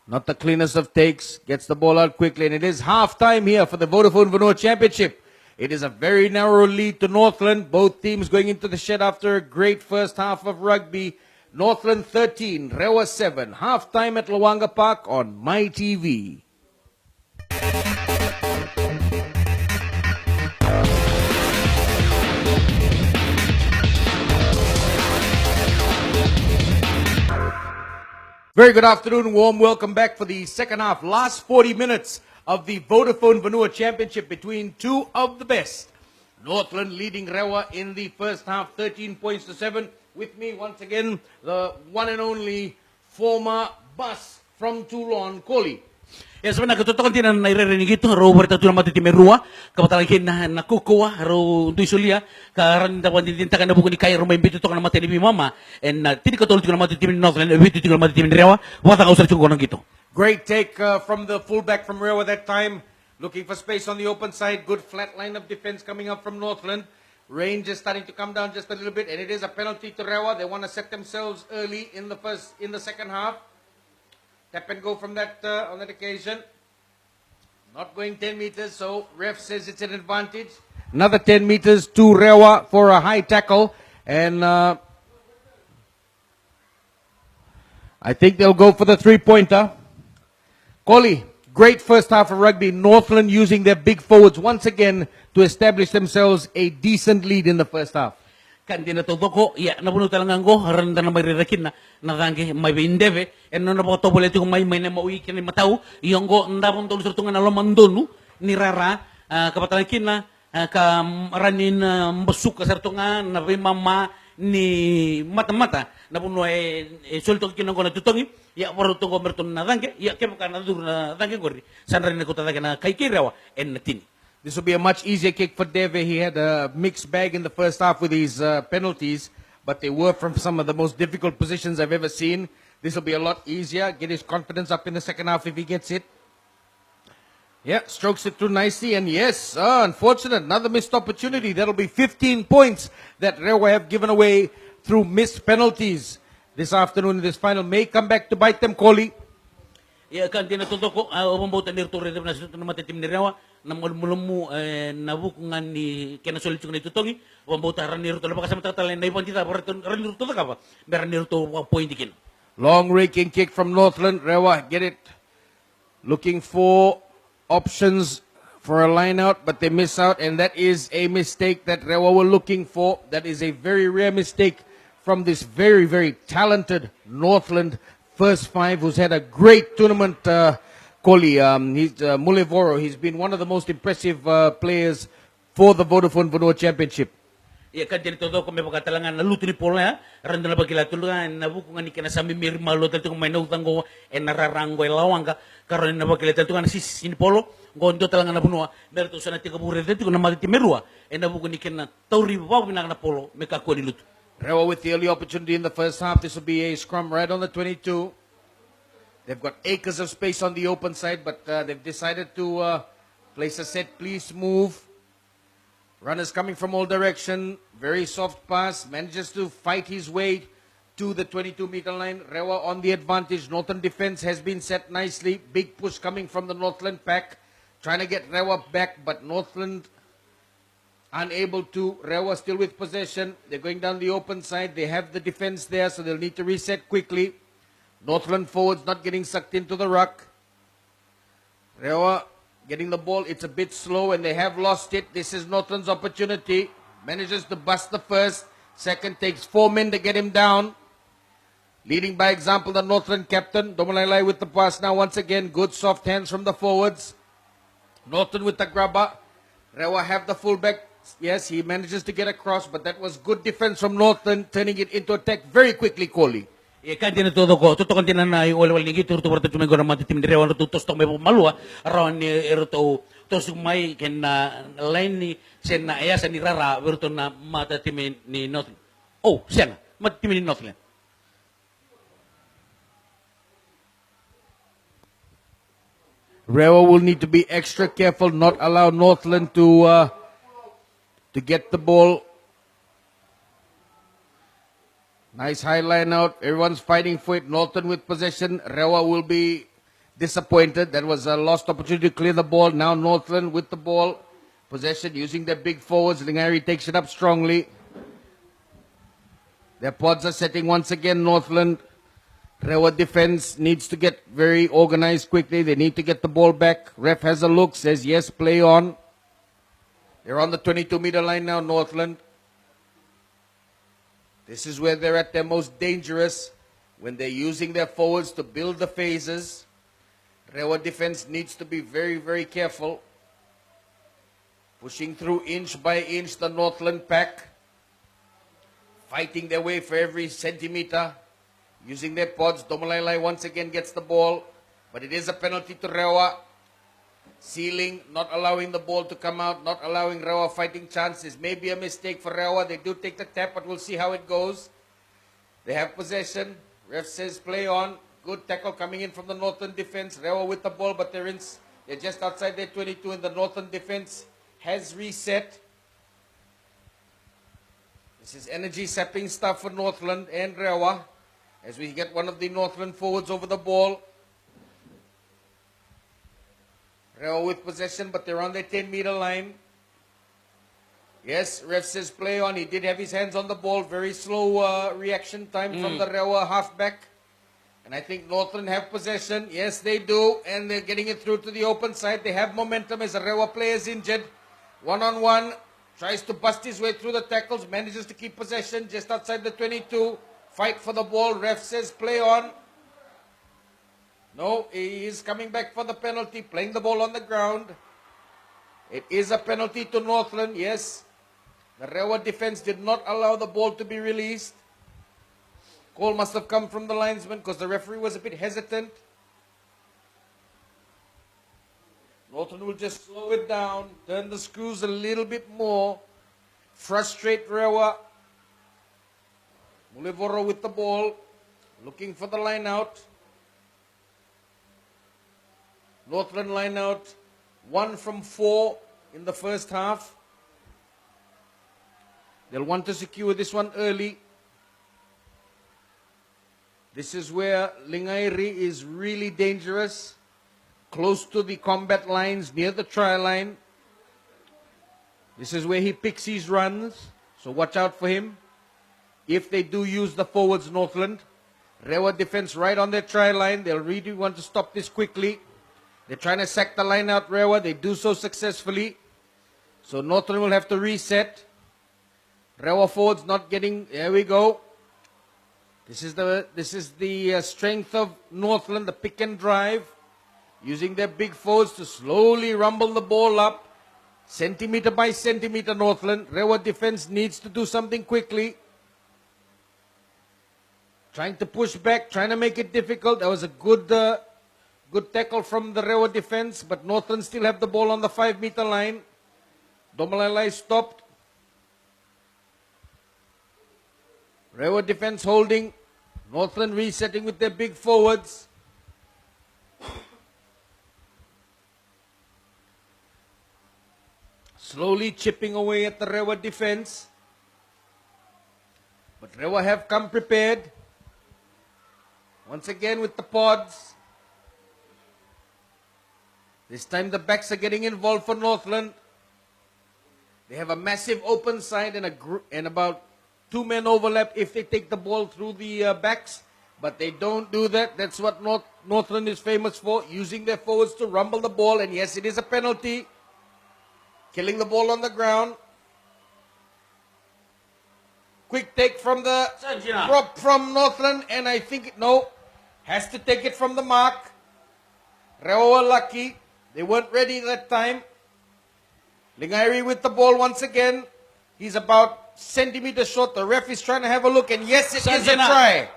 Not the cleanest of takes, gets the ball out quickly, and it is half-time here for the Vodafone Vanua Championship. It is a very narrow lead to Northland. Both teams going into the shed after a great first half of rugby. Northland 13, Rewa 7. Half-time at Lawaqa Park on My TV. Very good afternoon, warm welcome back for the second half. Last 40 minutes of the Vodafone Vanua Championship between 2 of the best. Northland leading Rewa in the first half, 13 points to 7. With me once again, the one and only former bus from Toulon, Koli. Ya sebenarnya ketutupan tina na irerinig ito, haro berita tu na matitimi Rewa, kapatalakin na nakukuha, haro tu isulia, karan dapat ditintakan na buku ni kaya rumah imbitu tu kan matitimi mama, and tini katulad tu na matitimi Northland, imbitu tu na matitimi Rewa, wata ka usar chung konang gitu. Great take from the fullback from Rewa that time, looking for space on the open side, good flat line of defense coming up from Northland. Range is starting to come down just a little bit, and it is a penalty to Rewa. They want to set themselves early in the second half. Tap and go from that on that occasion. Not going 10 meters, so ref says it's an advantage. Another 10 meters to Rewa for a high tackle, and I think they'll go for the 3-pointer. Koli, great first half of rugby. Northland using their big forwards once again to establish themselves a decent lead in the first half. Kandi na todo ko, ya nabuno talagang ko, haranda na may rirakin na nakangi may bindeve, and no na po to boleto kung may na mauwi kini matao, yung ko ndapon tolo sa tungan na lamandonu ni rara kapatalakin na ranin mbasuk sa tungan na mama ni mata-mata na puno sulto kinang ko na tutongi, ya waro to ko merton na danke, ya kaya ka na dur na danke ko ri sanra na ko talaga na kay Rewa en natini. This will be a much easier kick for Deve. He had a mixed bag in the first half with his penalties, but they were from some of the most difficult positions I've ever seen. This will be a lot easier. Get his confidence up in the second half if he gets it. Yeah, strokes it through nicely, and yes, unfortunate, another missed opportunity. That'll be 15 points that Rewa have given away through missed penalties this afternoon in this final. May come back to bite them, Koli. Ya kan din natuto ko umbutan nito rin na sa matitim ni Rewa na mulmu nabukungan ni kinasulit yung nitutongi umbutan ran nito labas sa matatala na ibang tita ran nito ka ba meron nito point dikin. Long raking kick from Northland. Rewa get it, looking for options for a line out, but they miss out, and that is a mistake that Rewa were looking for. That is a very rare mistake from this very, very talented Northland first 5, who's had a great tournament, Koli, Mulevoro, he's been one of the most impressive players for the Vodafone Vanua Championship. Ia kan jadi todo ko may pagkatalangan na luto ni Paula, randa na bagila tulungan na buko nga ni kana sa mimir malo tal may nautang ko nararango Lawaqa karon na bagila tal tungan si Polo gondo talangan na bunua merto sa natika bure dito ko na magiti merua na buko ni kana tauri ba pinang na Polo may kako ni luto. Rewa with the early opportunity in the first half. This will be a scrum right on the 22. They've got acres of space on the open side, but they've decided to place a set. Please move. Runners coming from all direction. Very soft pass. Manages to fight his way to the 22-meter line. Rewa on the advantage. Northern defense has been set nicely. Big push coming from the Northland pack. Trying to get Rewa back, but Northland unable to. Rewa still with possession. They're going down the open side. They have the defense there, so they'll need to reset quickly. Northland forwards not getting sucked into the ruck. Rewa getting the ball. It's a bit slow and they have lost it. This is Northland's opportunity. Manages to bust the first. Second takes 4 men to get him down. Leading by example the Northland captain. Domalailai with the pass now once again. Good soft hands from the forwards. Northland with the grabber. Rewa have the fullback. Yes, he manages to get across, but that was good defense from Northland, turning it into attack very quickly, Kohli. Kan din todo ko tuto kan din na wal ni gitu to berarti cuma gora mati tim dire wala tutos to may malua aron ni eroto to sumai ken na line ni sen na aya sa ni rara berto na mata tim ni Northland. Oh, siya mati tim ni Northland. Rewa will need to be extra careful, not allow Northland to get the ball. Nice high line out. Everyone's fighting for it. Northland with possession. Rewa will be disappointed. That was a lost opportunity to clear the ball. Now Northland with the ball. Possession using their big forwards. Lingari takes it up strongly. Their pods are setting once again. Northland. Rewa defense needs to get very organized quickly. They need to get the ball back. Ref has a look. Says yes, play on. They're on the 22-meter line now, Northland. This is where they're at their most dangerous, when they're using their forwards to build the phases. Rewa defense needs to be very, very careful. Pushing through inch by inch the Northland pack. Fighting their way for every centimeter. Using their pods. Domalailai once again gets the ball. But it is a penalty to Rewa. Sealing, not allowing the ball to come out, not allowing Rewa fighting chances. Maybe a mistake for Rewa. They do take the tap, but we'll see how it goes. They have possession. Ref says play on. Good tackle coming in from the Northern defense. Rewa with the ball, but they're just outside their 22, and the Northern defense has reset. This is energy sapping stuff for Northland and Rewa as we get one of the Northland forwards over the ball. Rewa with possession, but they're on their 10-meter line. Yes, ref says play on. He did have his hands on the ball. Very slow reaction time from the Rewa halfback. And I think Northland have possession. Yes, they do. And they're getting it through to the open side. They have momentum as the Rewa player is injured. One-on-one. Tries to bust his way through the tackles. Manages to keep possession just outside the 22. Fight for the ball. Ref says play on. No, he is coming back for the penalty, playing the ball on the ground. It is a penalty to Northland, yes. The Rewa defense did not allow the ball to be released. Call must have come from the linesman because the referee was a bit hesitant. Northland will just slow it down, turn the screws a little bit more, frustrate Rewa. Mulevoro with the ball, looking for the line out. Northland line out, 1 from 4 in the first half. They'll want to secure this one early. This is where Lingairi is really dangerous, close to the combat lines, near the try line. This is where he picks his runs, so watch out for him. If they do use the forwards, Northland. Rewa defense right on their try line. They'll really want to stop this quickly. They're trying to sack the line out, Rewa. They do so successfully. So Northland will have to reset. Rewa forwards not getting, there we go. This is the strength of Northland, the pick and drive. using their big forwards to slowly rumble the ball up. Centimeter by centimeter, Northland. Rewa defense needs to do something quickly. Trying to push back, trying to make it difficult. That was a good tackle from the Rewa defense, but Northland still have the ball on the 5-meter line. Domalalai stopped. Rewa defense holding. Northland resetting with their big forwards. Slowly chipping away at the Rewa defense. But Rewa have come prepared. Once again with the pods. This time the backs are getting involved for Northland. They have a massive open side and about 2 men overlap if they take the ball through the backs. But they don't do that. That's what Northland is famous for, using their forwards to rumble the ball. And yes, it is a penalty. Killing the ball on the ground. Quick take from the prop from Northland. And I think, no, has to take it from the mark. Rewa were lucky. They weren't ready that time. Lingairi with the ball once again. He's about centimeters short. The ref is trying to have a look. And yes, it is a try.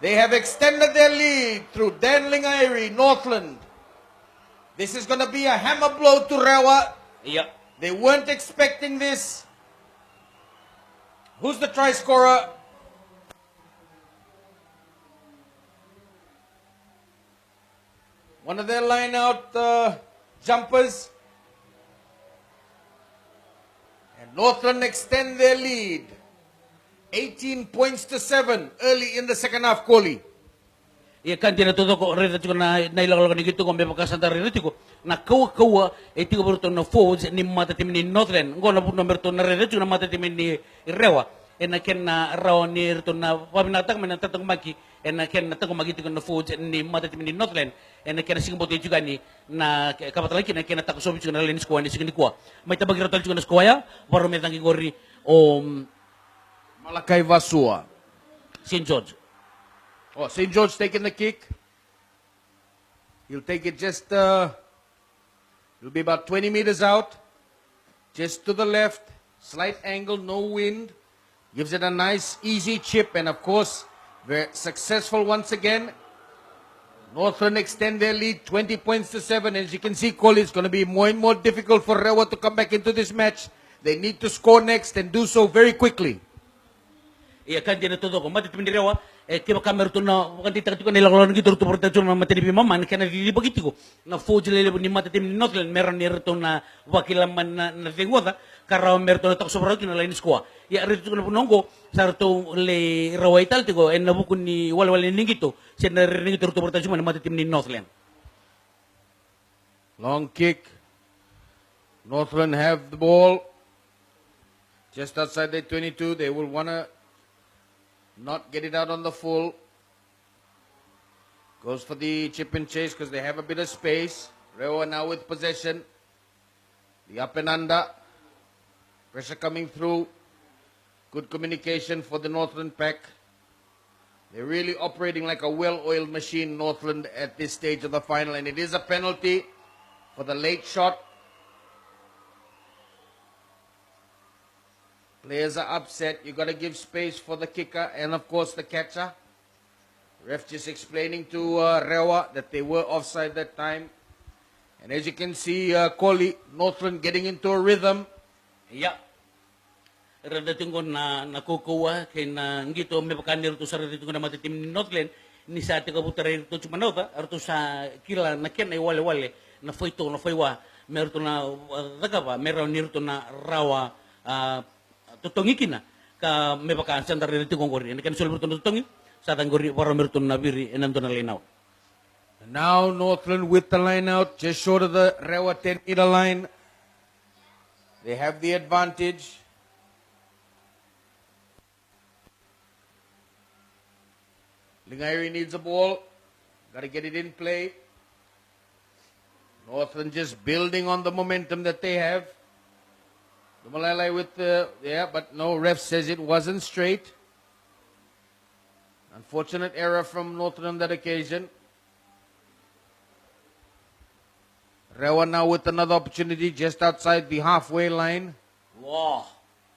They have extended their lead through Dan Lingairi, Northland. This is going to be a hammer blow to Rewa. Yep. They weren't expecting this. Who's the try scorer? One of their line-out jumpers. And Northland extend their lead. 18 points to 7 early in the second half, Kohli. Ia kanti na todo ko reda tiko na ilagalaga ni gitu ko me pakasanta reda tiko na kawa tiko berto na forwards ni mata tim ni Northland ngona puno berto na reda tiko na mata tim ni Rewa ena ken na raw ni rito na paminatang man tatang maki ena ken na tatang maki tiko na forwards ni mata tim ni Northland ena ken sing bote juga ni na kapatalaki na ken na tako sobi tiko na len squad ni sing ni kwa may tabag rito tiko na squad ya baro me tangi gori o Malakai Vasua. St. George. Oh, St. George taking the kick. He'll take it just, it'll be about 20 meters out. Just to the left. Slight angle, no wind. Gives it a nice, easy chip. And of course, very successful once again. Northland extend their lead 20 points to 7. As you can see, Kohli, it's going to be more and more difficult for Rewa to come back into this match. They need to score next and do so very quickly. Ia kanti na todo ko mati timini Rewa kiba kamer tu na kanti tak tu nila kolon gitu tu porta tu na mati di maman kana di begitu ko na foji lele ni mati timini Northland meron ni reto na wakilaman na tengoda karao merto na tak sobra tu na lain skoa ia reto na punongo sarto le Rewa ital tiko en na bukun ni wal ni gitu sen na ringi tu porta tu na mati timini Northland. Long kick. Northland have the ball just outside their 22. They will want to not get it out on the full. Goes for the chip and chase because they have a bit of space. Rewa now with possession. The up and under. Pressure coming through. Good communication for the Northland pack. They're really operating like a well-oiled machine, Northland, at this stage of the final. And it is a penalty for the late shot. Players are upset. You got to give space for the kicker and, of course, the catcher. Ref just explaining to Rewa that they were offside that time. And as you can see, Kohli, Northland getting into a rhythm. Yeah. Rada tingko na nakukuha kay na ngito may pakanir to sa rada tingko na matitim ni Northland ni sa ati kabutare to chumanota arto sa kila na ken ay wale na foi to na foi wa merto na dagaba meron nirto na rawa tutongikina ka may pakansan dari tingko ngori ni kan sulbur to tutongi sa tanggori para merto na biri enanto na linaw. And now Northland with the line out just short of the Rewa 10-meter line. They have the advantage. Lingairi needs a ball. Got to get it in play. Northland just building on the momentum that they have. The Malalai with the, but no, ref says it wasn't straight. Unfortunate error from Northland on that occasion. Rewa now with another opportunity just outside the halfway line. Wow.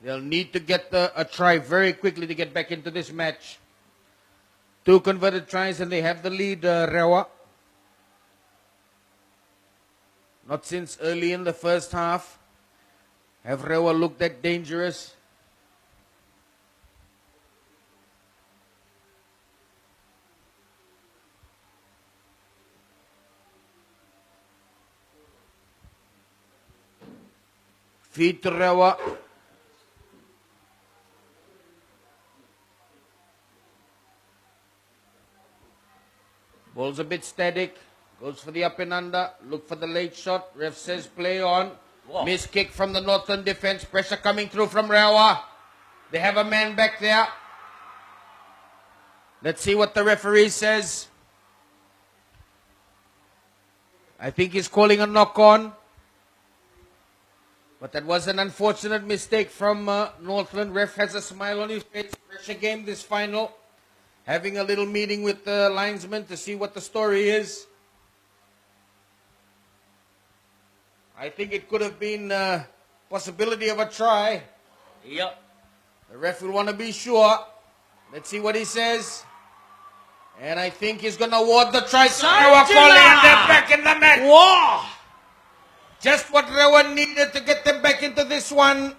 They'll need to get a try very quickly to get back into this match. 2 converted tries and they have the lead, Rewa. Not since early in the first half have Rewa looked that dangerous. Feed to Rewa. Ball's a bit static. Goes for the up and under. Look for the late shot. Ref says play on. Wow. Miss kick from the Northland defense. Pressure coming through from Rewa. They have a man back there. Let's see what the referee says. I think he's calling a knock on. But that was an unfortunate mistake from Northland. Ref has a smile on his face. Pressure game this final. Having a little meeting with the linesman to see what the story is. I think it could have been a possibility of a try. Yep. The ref will want to be sure. Let's see what he says. And I think he's going to award the try. Rewa calling and they're back in the match. Wow. Just what Rewa needed to get them back into this one.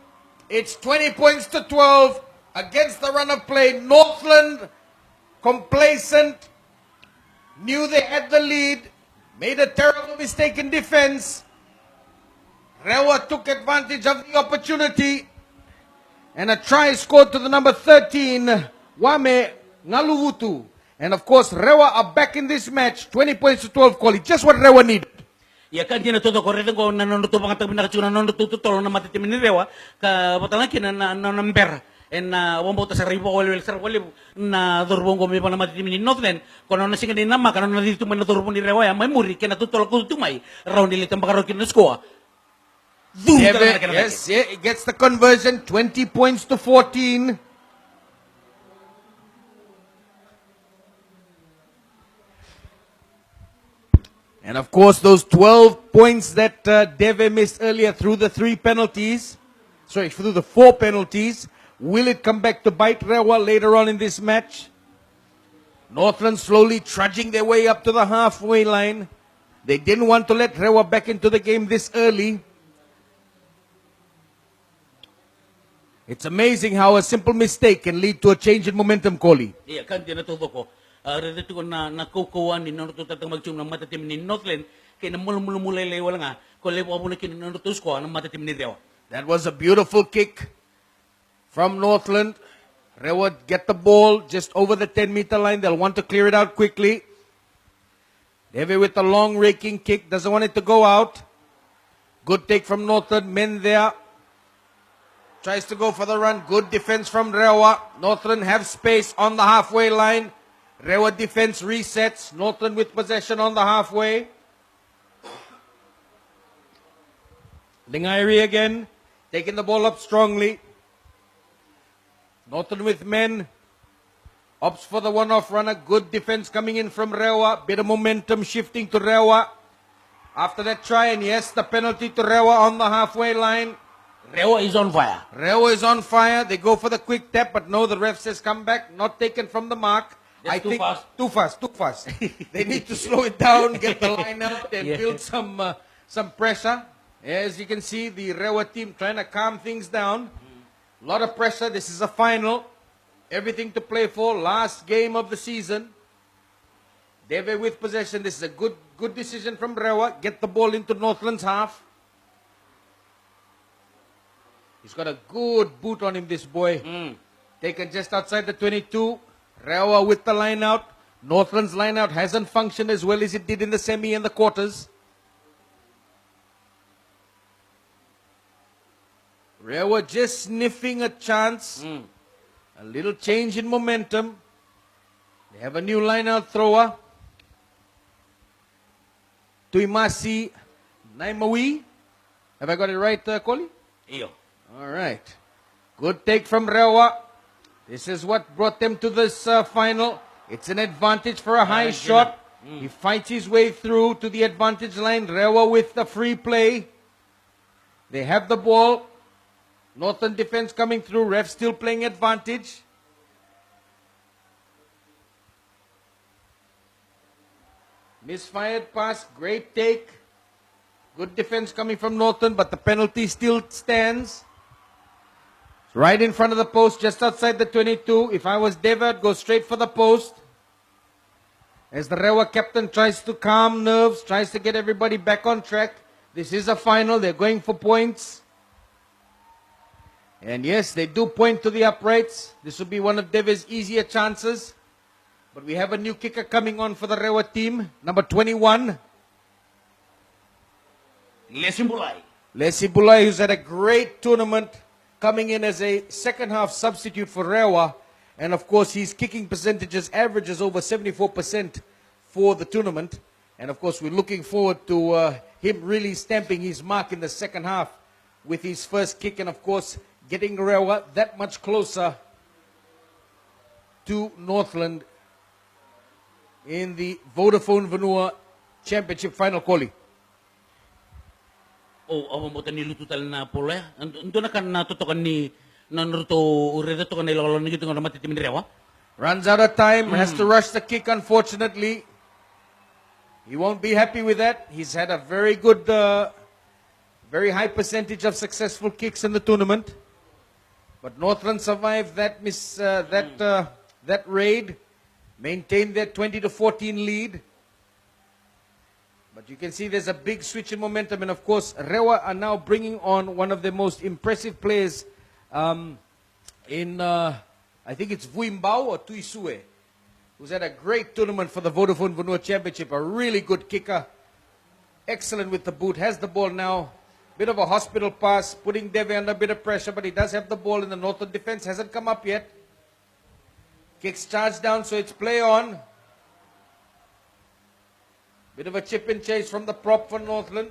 It's 20 points to 12 against the run of play. Northland, complacent, knew they had the lead, made a terrible mistake in defense. Rewa took advantage of the opportunity. And a try scored to the number 13, Wame Ngaluvutu. And of course, Rewa are back in this match. 20 points to 12 quality. Just what Rewa needed. Ya kan dia todo correto ko nanonood pa katag binakachuna nanonood tututolo na matitimin ni Rewa ka batalaki na number en wambo ta sa ribo wala sa wala na dorbong ko mi pa na matitimin ni Northland kono na singa ni nama kono na dito man na dorbong ni Rewa ya may muri kena tutolo ko tumay round nila tambakaro kina score. Yes, yeah, it gets the conversion 20 points to 14. And of course, those 12 points that Deve missed earlier through the 4 penalties, will it come back to bite Rewa later on in this match? Northland slowly trudging their way up to the halfway line. They didn't want to let Rewa back into the game this early. It's amazing how a simple mistake can lead to a change in momentum, Koli. Iya kan dia natuto ko. Rito ko na nakukuha ni nanuto tatang magchum ng matatim ni Northland kaya namulumulay wala nga kung lepo mo na kinanutos ko ng matatim ni Rewa. That was a beautiful kick from Northland. Rewa get the ball just over the 10-meter line. They'll want to clear it out quickly. Devi with a long raking kick. Doesn't want it to go out. Good take from Northland. Men there. Tries to go for the run. Good defense from Rewa. Northland have space on the halfway line. Rewa defense resets. Northland with possession on the halfway. Lingairi again. Taking the ball up strongly. Northland with men. Opts for the one-off runner. Good defense coming in from Rewa. Bit of momentum shifting to Rewa. After that try, and yes, the penalty to Rewa on the halfway line. Rewa is on fire. Rewa is on fire. They go for the quick tap, but no, the ref says come back. Not taken from the mark. That's too fast. Too fast. They need to slow it down, get the line out, and build some pressure. As you can see, the Rewa team trying to calm things down. A lot of pressure. This is a final. Everything to play for. Last game of the season. Deve with possession. This is a good decision from Rewa. Get the ball into Northland's half. He's got a good boot on him, this boy. Taken just outside the 22. Rewa with the line out. Northland's line out hasn't functioned as well as it did in the semi and the quarters. Rewa just sniffing a chance. A little change in momentum. They have a new line out thrower. Tuimasi Naimawi. Have I got it right, Koli? Iyo. All right. Good take from Rewa. This is what brought them to this final. It's an advantage for a high shot. He fights his way through to the advantage line. Rewa with the free play. They have the ball. Northern defense coming through. Ref still playing advantage. Misfired pass. Great take. Good defense coming from Northern, but the penalty still stands. Right in front of the post, just outside the 22. If I was Deva, I'd go straight for the post. As the Rewa captain tries to calm nerves, tries to get everybody back on track. This is a final. They're going for points. And yes, they do point to the uprights. This will be one of Deva's easier chances. But we have a new kicker coming on for the Rewa team, number 21. Lesi Bulai, who's had a great tournament, coming in as a second half substitute for Rewa. And of course, his kicking percentages averages over 74% for the tournament. And of course, we're looking forward to him really stamping his mark in the second half with his first kick. And of course, getting Rewa that much closer to Northland in the Vodafone Vanua Championship final, Koli. Awan mo niluto tal na polo ya. Ando na kan natutukan ni nanuto redato kan nilolo ni gitu ng matitimin Rewa. Runs out of time, has to rush the kick, unfortunately. He won't be happy with that. He's had a very good, very high percentage of successful kicks in the tournament. But Northland survived that that raid, maintained their 20-14 lead. But you can see there's a big switch in momentum. And of course, Rewa are now bringing on one of the most impressive players in, I think it's Vuimbao or Tuisue, who's had a great tournament for the Vodafone Vanua Championship. A really good kicker. Excellent with the boot. Has the ball now. Bit of a hospital pass, putting Deve under a bit of pressure, but he does have the ball in the Northern defense. Hasn't come up yet. Kicks charged down, so it's play on. Bit of a chip and chase from the prop for Northland.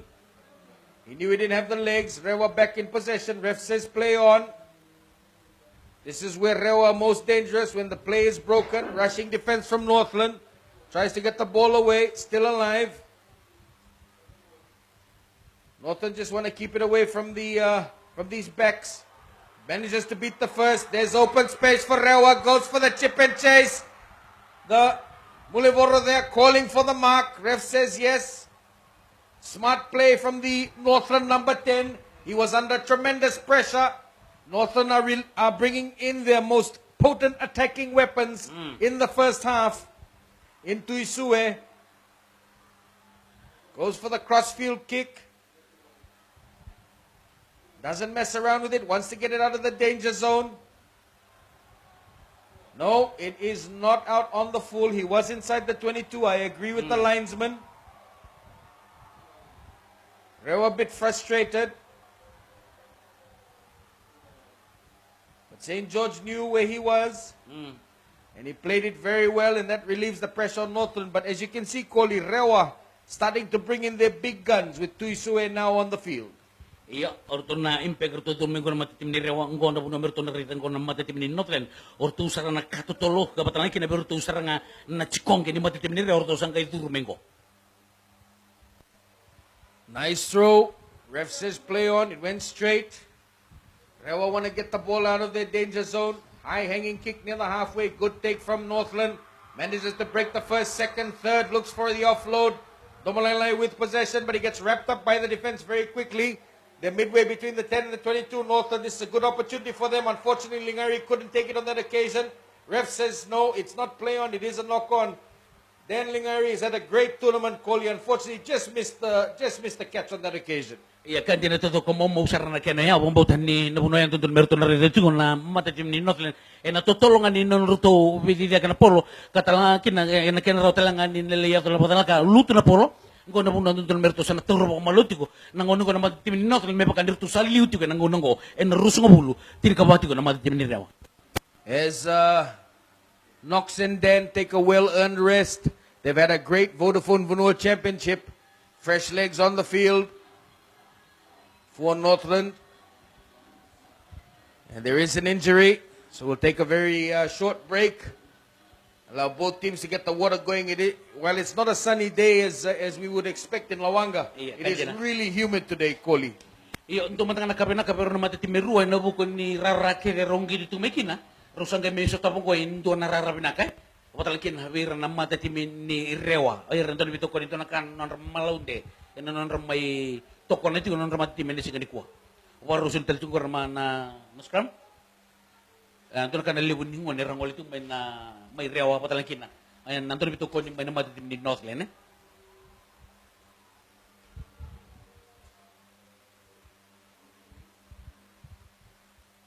He knew he didn't have the legs. Rewa back in possession. Ref says play on. This is where Rewa are most dangerous, when the play is broken. Rushing defense from Northland. Tries to get the ball away. Still alive. Northland just want to keep it away from these backs. Manages to beat the first. There's open space for Rewa. Goes for the chip and chase. The Mulivoro there calling for the mark. Ref says yes. Smart play from the Northland number 10. He was under tremendous pressure. Northland are bringing in their most potent attacking weapons in the first half. Into Isue. Goes for the crossfield kick. Doesn't mess around with it. Wants to get it out of the danger zone. No, it is not out on the full. He was inside the 22. I agree with the linesman. Rewa a bit frustrated. But St. George knew where he was. And he played it very well, and that relieves the pressure on Northland. But as you can see, Koli, Rewa starting to bring in their big guns with Tuisue now on the field. Iya, orto na impact orto domingo na matitim ni Rewa ang gona puno merto na ritan ko na matitim ni Northland orto usara na katutolo kabatan kina berto usara nga na chikong kini matitim ni Rewa orto sang kay domingo. Nice throw. Ref says play on. It went straight. Rewa want to get the ball out of their danger zone. High hanging kick near the halfway. Good take from Northland. Manages to break the first, second, third. Looks for the offload. Domalai with possession, but he gets wrapped up by the defense very quickly. They're midway between the 10 and the 22. Northland, this is a good opportunity for them. Unfortunately, Lingari couldn't take it on that occasion. Ref says no, it's not play on, it is a knock on. Dan Lingari has had a great tournament, Koli. Unfortunately, just missed the catch on that occasion. Iya kan din ito ko mo usara na kena ya bombotan ni nabunoyan tundun merto na ritan ko na matitim ni Northland natutulungan ni Naruto vidida kana polo katala kina kena raw talangan ni nilaya to la ka luto na polo. Ko na puno nandun merto sa naturo ko maluti ko nangono ko na matitim ni Northland may pakandir to sa liuti ko nangono ko ruso ngo bulu tiri kabati ko na matitim ni Rewa. As Knox and Dan take a well-earned rest. They've had a great Vodafone Vanua Championship. Fresh legs on the field for Northland. And there is an injury, so we'll take a very short break. Allow both teams to get the water going. While it's not a sunny day as we would expect in Lawanga, Iya, it is kanya na. really humid today, Koli. Iyo, untuk matang na pero na matitimeruan na bukon ni rarake ke rongi di tumekina. Rusang kami so tapong ko indo na rarabinaka. Patalakin habir na matatimin ni Rewa. Ay rento ni bitoko nito na kan non malaunde. Eno non may toko na tiko non matatimin ni sigani ko. Waru sul tel tungkor na scrum. Anto na kan libun ningon ni rangol itu may Rewa patalakin na. Ayan nanto ni bitoko ni may na matatimin ni Northland.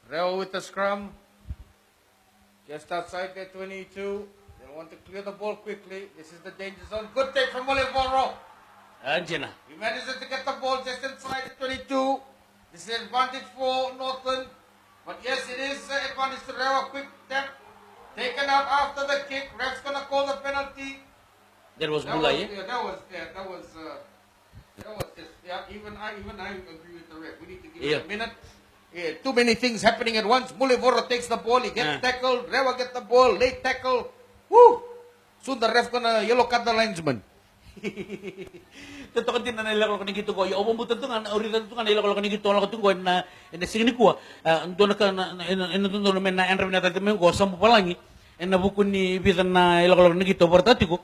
Rewa with the scrum. Just outside their 22. They want to clear the ball quickly. This is the danger zone. Good take from Olivoro. Anjena. He manages to get the ball just inside the 22. This is advantage for Northland. But yes, it is advantage to Rewa. Quick step. Taken out after the kick. Ref's going to call the penalty. There was Bulay. Even I agree with the ref. We need to give it a minute. Yeah, too many things happening at once. Mulivoro takes the ball, he gets tackled. Rewa get the ball, late tackle. Woo! Soon the ref gonna yellow card the linesman. Totoo din na nila ko kanigito ko. Yung umubutan to nga, original to nga nila ko kanigito ko tungo na singini ko. Ando na ka na men na enra na tatim ko sa mo palangi. En nabukon ni bitan na ila ko kanigito portati ko.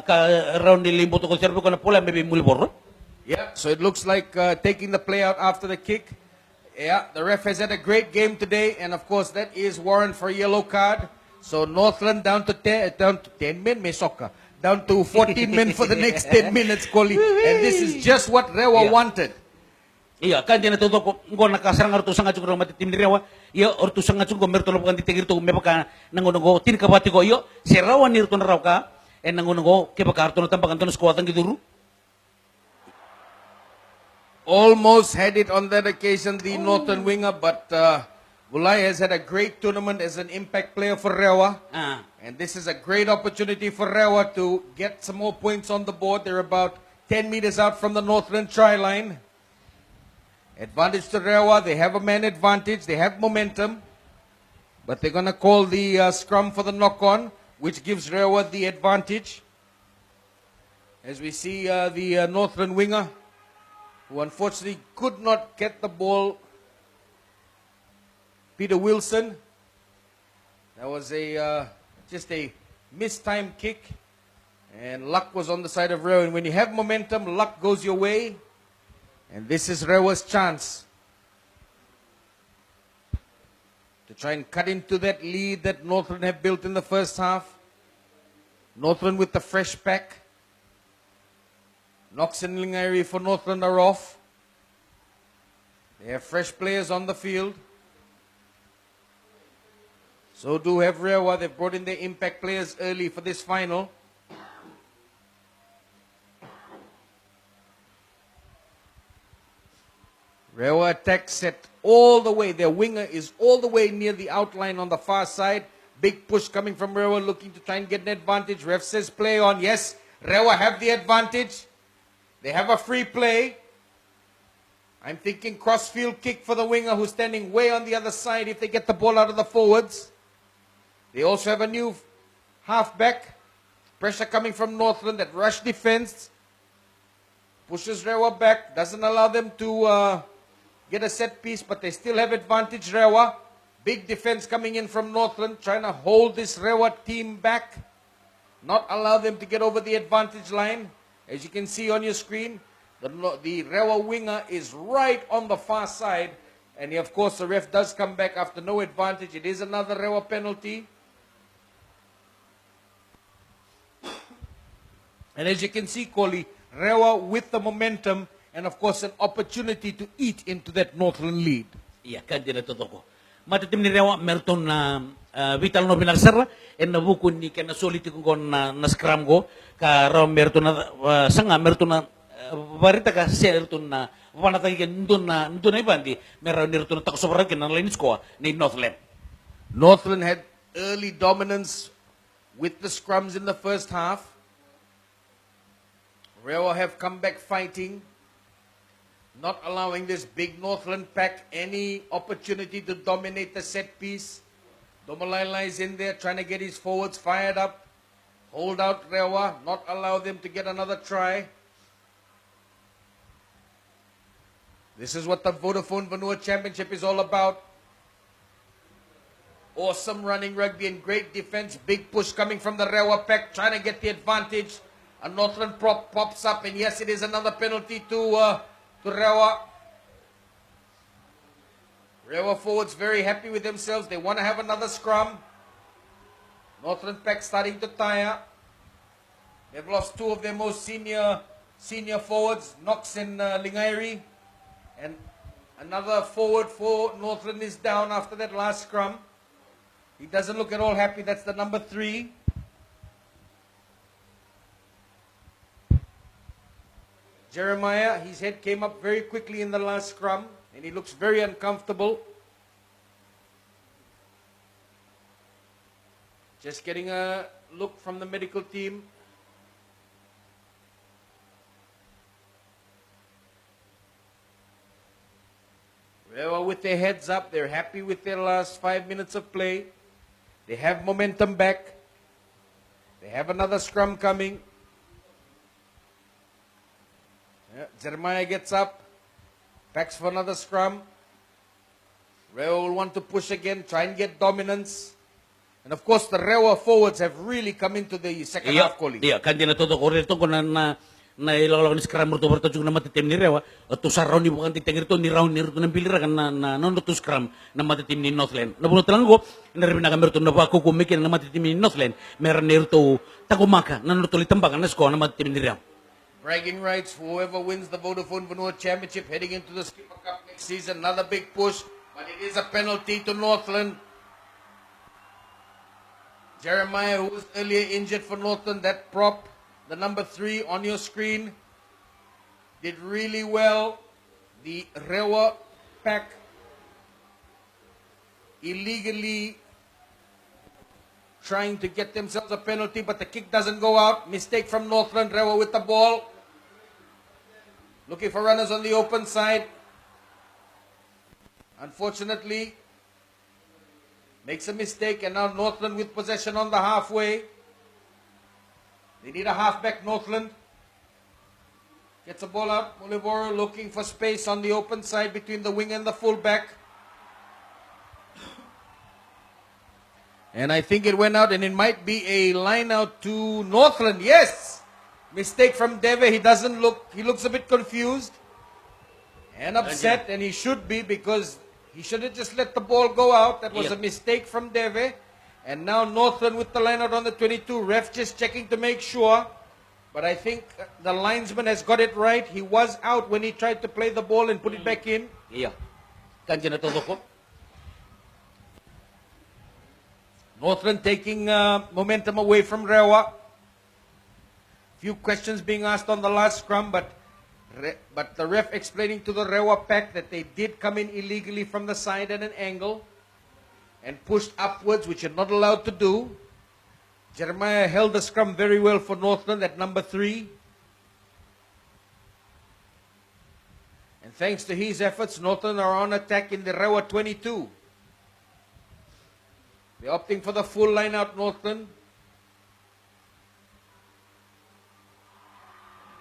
Ka round ni limbo to ko serbo ko na pula maybe Mulivoro. Yeah, so it looks like taking the play out after the kick. Yeah, the ref has had a great game today, and of course that is warrant for a yellow card. So Northland down to 10 men, may soccer. Down to 14 men for the next 10 minutes, Koli. And this is just what Rewa wanted. Iya, kan dia natuto ko nakasarang arto sanga chukro matitim ni Rewa. Iya, orto sanga chukro merto lo kan ditegir to mepaka nangono tin kabati ko iyo. Si Rewa nirto na raw ka, en nangono ke baka arto no tampakan to squatan giduru. Almost had it on that occasion, the Northern winger, but Bulai has had a great tournament as an impact player for Rewa. And this is a great opportunity for Rewa to get some more points on the board. They're about 10 meters out from the Northland try line. Advantage to Rewa. They have a man advantage. They have momentum. But they're going to call the scrum for the knock-on, which gives Rewa the advantage. As we see the Northland winger, who unfortunately could not get the ball, Peter Wilson. That was just a mistimed kick, and luck was on the side of Rewa. And when you have momentum, luck goes your way, and this is Rewa's chance to try and cut into that lead that Northland have built in the first half. Northland with the fresh pack. Knox and Lingairi for Northland are off. They have fresh players on the field. So do have Rewa. They've brought in their impact players early for this final. Rewa attack set all the way. Their winger is all the way near the outline on the far side. Big push coming from Rewa, looking to try and get an advantage. Ref says play on. Yes, Rewa have the advantage. They have a free play. I'm thinking crossfield kick for the winger who's standing way on the other side if they get the ball out of the forwards. They also have a new halfback. Pressure coming from Northland, that rush defense. Pushes Rewa back, doesn't allow them to get a set piece, but they still have advantage, Rewa. Big defense coming in from Northland, trying to hold this Rewa team back. Not allow them to get over the advantage line. As you can see on your screen, the Rewa winger is right on the far side. And of course, the ref does come back after no advantage. It is another Rewa penalty. And as you can see, Koli, Rewa with the momentum and of course an opportunity to eat into that Northland lead. Iya, kan dia totoo. Matitim ni Rewa merton na vital no binarsara en nabukun ni kana soliti kon na scrum go ka Rewa merton na sanga merton na barita ka serton na panatay ken ndon na ibandi meron nirton na taksobra ken na linis ko ni Northland. Northland had early dominance with the scrums in the first half. Rewa have come back fighting, not allowing this big Northland pack any opportunity to dominate the set piece. Domalaila is in there trying to get his forwards fired up. Hold out Rewa, not allow them to get another try. This is what the Vodafone Vanua Championship is all about. Awesome running rugby and great defense. Big push coming from the Rewa pack, trying to get the advantage. A Northland prop pops up, and yes, it is another penalty to Rewa. Rewa forwards very happy with themselves. They want to have another scrum. Northland pack starting to tire. They've lost two of their most senior forwards, Knox and Lingairi. And another forward for Northland is down after that last scrum. He doesn't look at all happy. That's the number 3. Jeremiah, his head came up very quickly in the last scrum, and he looks very uncomfortable. Just getting a look from the medical team. Rewa with their heads up. They're happy with their last 5 minutes of play. They have momentum back. They have another scrum coming. Yeah, Jeremiah gets up. Packs for another scrum. Rewa will want to push again, try and get dominance. And of course, the Rewa forwards have really come into the second half, Colin. Iya, kan din todo ko rito ko na ilalaw ni scrum rito berto juga na matitim ni Rewa. To sa round ni bukan titeng rito ni round ni rito ng pilira kan na nono to scrum na matitim ni Northland. Na buno talang ko na rin na kamerto na ako kumikin na matitim ni Northland. Meron ni rito tagumaka na nono to litambakan na sko na matitim ni Rewa. Bragging rights for whoever wins the Vodafone Vanua Championship heading into the Skipper Cup next season. Another big push, but it is a penalty to Northland. Jeremiah, who was earlier injured for Northland, that prop, the number 3 on your screen, did really well. The Rewa pack illegally trying to get themselves a penalty, but the kick doesn't go out. Mistake from Northland. Rewa with the ball. Looking for runners on the open side. Unfortunately, makes a mistake, and now Northland with possession on the halfway. They need a halfback, Northland. Gets the ball out. Mulivoro looking for space on the open side between the wing and the fullback. And I think it went out, and it might be a line out to Northland. Yes! Mistake from Deve. He looks a bit confused and upset, and he should be, because he should have just let the ball go out. That was a mistake from Deve. And now Northland with the line out on the 22. Ref just checking to make sure. But I think the linesman has got it right. He was out when he tried to play the ball and put it back in. Iya. Kandiyan na todo ko. Northland taking momentum away from Rewa. Few questions being asked on the last scrum, but the ref explaining to the Rewa pack that they did come in illegally from the side at an angle and pushed upwards, which you're not allowed to do. Jeremiah held the scrum very well for Northland at number 3. And thanks to his efforts, Northland are on attack in the Rewa 22. They're opting for the full line out, Northland.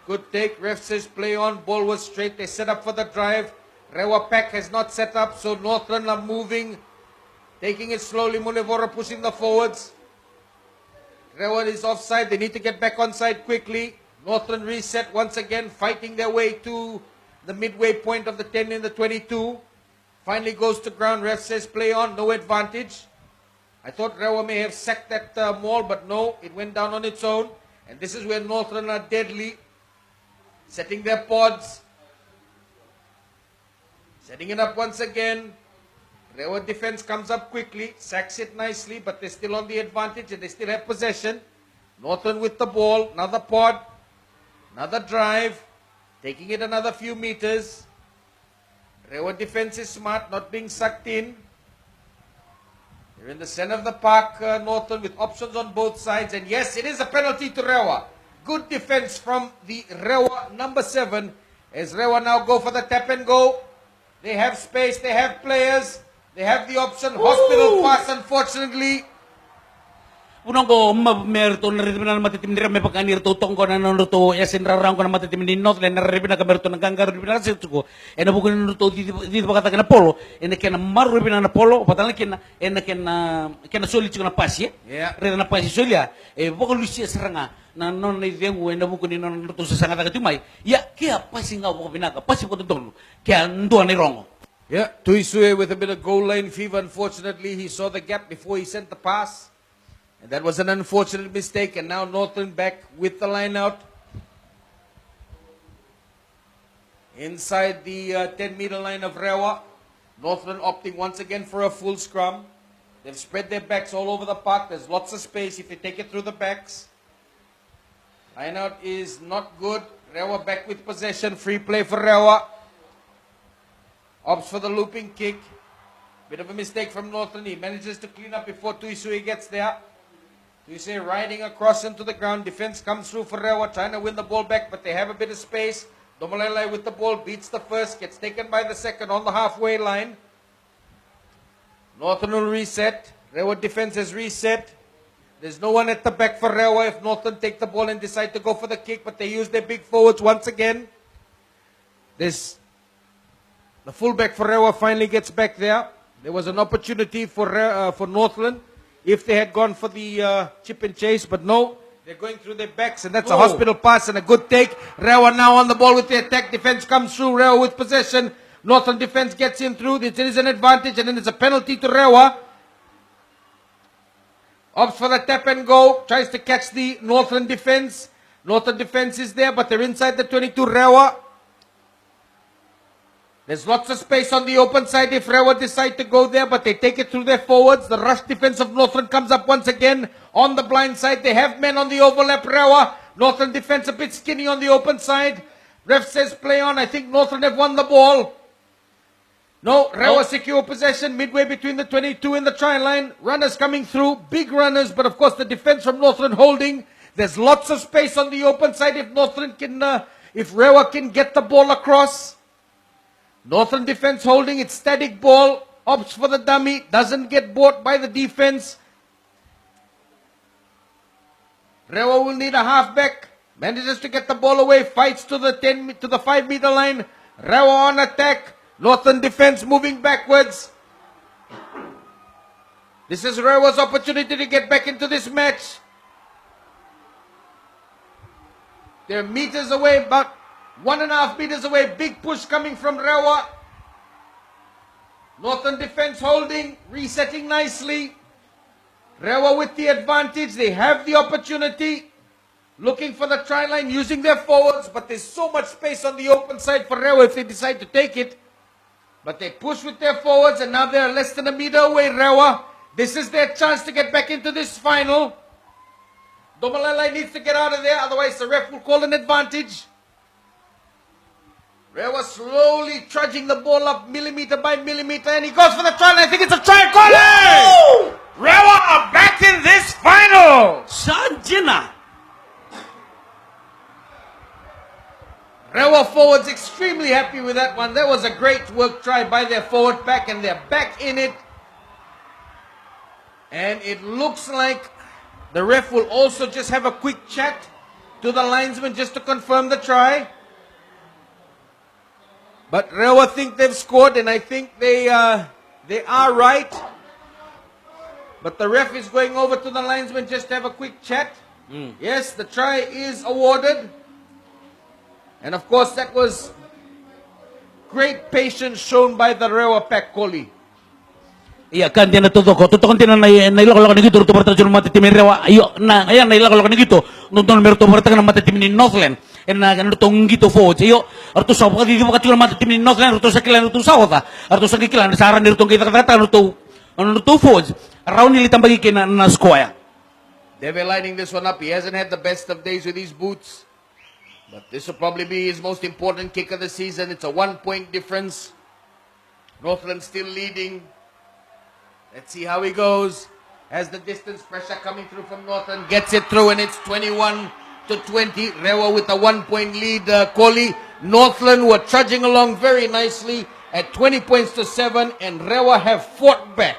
Good take. Ref says play on. Ball was straight. They set up for the drive. Rewa pack has not set up, so Northland are moving. Taking it slowly. Mulivoro pushing the forwards. Rewa is offside. They need to get back onside quickly. Northland reset once again, fighting their way to the midway point of the 10 and the 22. Finally goes to ground. Ref says play on. No advantage. I thought Rewa may have sacked that maul, but no, it went down on its own. And this is where Northland are deadly. Setting their pods. Setting it up once again. Rewa defense comes up quickly, sacks it nicely, but they're still on the advantage and they still have possession. Northland with the ball, another pod, another drive, taking it another few meters. Rewa defense is smart, not being sucked in. They're in the center of the park, Northland, with options on both sides. And yes, it is a penalty to Rewa. Good defense from the Rewa number 7. As Rewa now go for the tap and go. They have space, they have players. They have the option. Hospital pass, unfortunately. Unang ko merto na rin na matitim ni Rame pagkanir to tongko na to yasin rarang ko na matitim ni Northland na rin na kamerto ng ganggar rin na sito ko e na bukan to dito pakata na polo e na kena maru rin na polo patang kena e na kena sulit ko na pasi rin na pasi sulia e bukan lucia seranga na non na idengu e na bukan ni non to sa sanga katumay ya kaya pasi nga ko pinaka pasi ko to kaya ndo ni rongo. Yeah, Tuisue with a bit of goal line fever. Unfortunately, he saw the gap before he sent the pass. And that was an unfortunate mistake. And now Northland back with the line out. Inside the 10-meter line of Rewa. Northland opting once again for a full scrum. They've spread their backs all over the park. There's lots of space if they take it through the backs. Line out is not good. Rewa back with possession. Free play for Rewa. Opts for the looping kick. Bit of a mistake from Northland. He manages to clean up before Tuisue gets there. Tuisue riding across into the ground. Defense comes through for Rewa, trying to win the ball back, but they have a bit of space. Domalelai with the ball, beats the first, gets taken by the second on the halfway line. Northland will reset. Rewa defense has reset. There's no one at the back for Rewa if Northland take the ball and decide to go for the kick, but they use their big forwards once again. The fullback for Rewa finally gets back there. There was an opportunity for Northland if they had gone for the chip and chase, but no. They're going through their backs, and that's a hospital pass and a good take. Rewa now on the ball with the attack. Defense comes through. Rewa with possession. Northland defense gets in through. It is an advantage, and then it's a penalty to Rewa. Opts for the tap and go. Tries to catch the Northland defense. Northland defense is there, but they're inside the 22. Rewa. There's lots of space on the open side if Rewa decide to go there, but they take it through their forwards. The rush defense of Northland comes up once again on the blind side. They have men on the overlap. Rewa. Northland defense a bit skinny on the open side. Ref says play on. I think Northland have won the ball. No, Rewa secure possession midway between the 22 and the try line. Runners coming through. Big runners, but of course the defense from Northland holding. There's lots of space on the open side if Northland can, if Rewa can get the ball across. Northland defense holding its static ball, opts for the dummy, doesn't get bought by the defense. Rewa will need a halfback, manages to get the ball away, fights to the 5-meter line. Rewa on attack, Northland defense moving backwards. This is Rewa's opportunity to get back into this match. They're meters away, but 1.5 meters away, big push coming from Rewa. Northland defense holding, resetting nicely. Rewa with the advantage, they have the opportunity. Looking for the try line, using their forwards, but there's so much space on the open side for Rewa if they decide to take it. But they push with their forwards, and now they're less than a meter away, Rewa. This is their chance to get back into this final. Domalelai needs to get out of there, otherwise the ref will call an advantage. Rewa slowly trudging the ball up millimeter by millimeter, and he goes for the try. I think it's a try. Call it! Rewa are back in this final. Sanjina. Rewa forwards extremely happy with that one. That was a great work try by their forward pack, and they're back in it. And it looks like the ref will also just have a quick chat to the linesman just to confirm the try. But Rewa think they've scored, and I think they are right. But the ref is going over to the linesman just to have a quick chat. Yes, the try is awarded. And of course, that was great patience shown by the Rewa pack, Koli. Iya kan dia natuto ko tuto kan tina na ilako ni gitu to berta mati tim Rewa ayo na ayan na ilako ni gitu nonton merto berta kan mati tim ni Northland en na kan to ngito fo ayo arto sa pa di ka mati tim ni Northland arto sa kilan arto sa wata arto sa kilan saran ni to kita kata arto fo around ni litambagi kina na square. They're lining this one up. He hasn't had the best of days with his boots, but this will probably be his most important kick of the season. It's a 1-point difference. Northland still leading. Let's see how he goes. Has the distance pressure coming through from Northland. Gets it through, and it's 21-20. Rewa with a 1-point lead. Koli. Northland were trudging along very nicely. at 20 points to 7, and Rewa have fought back.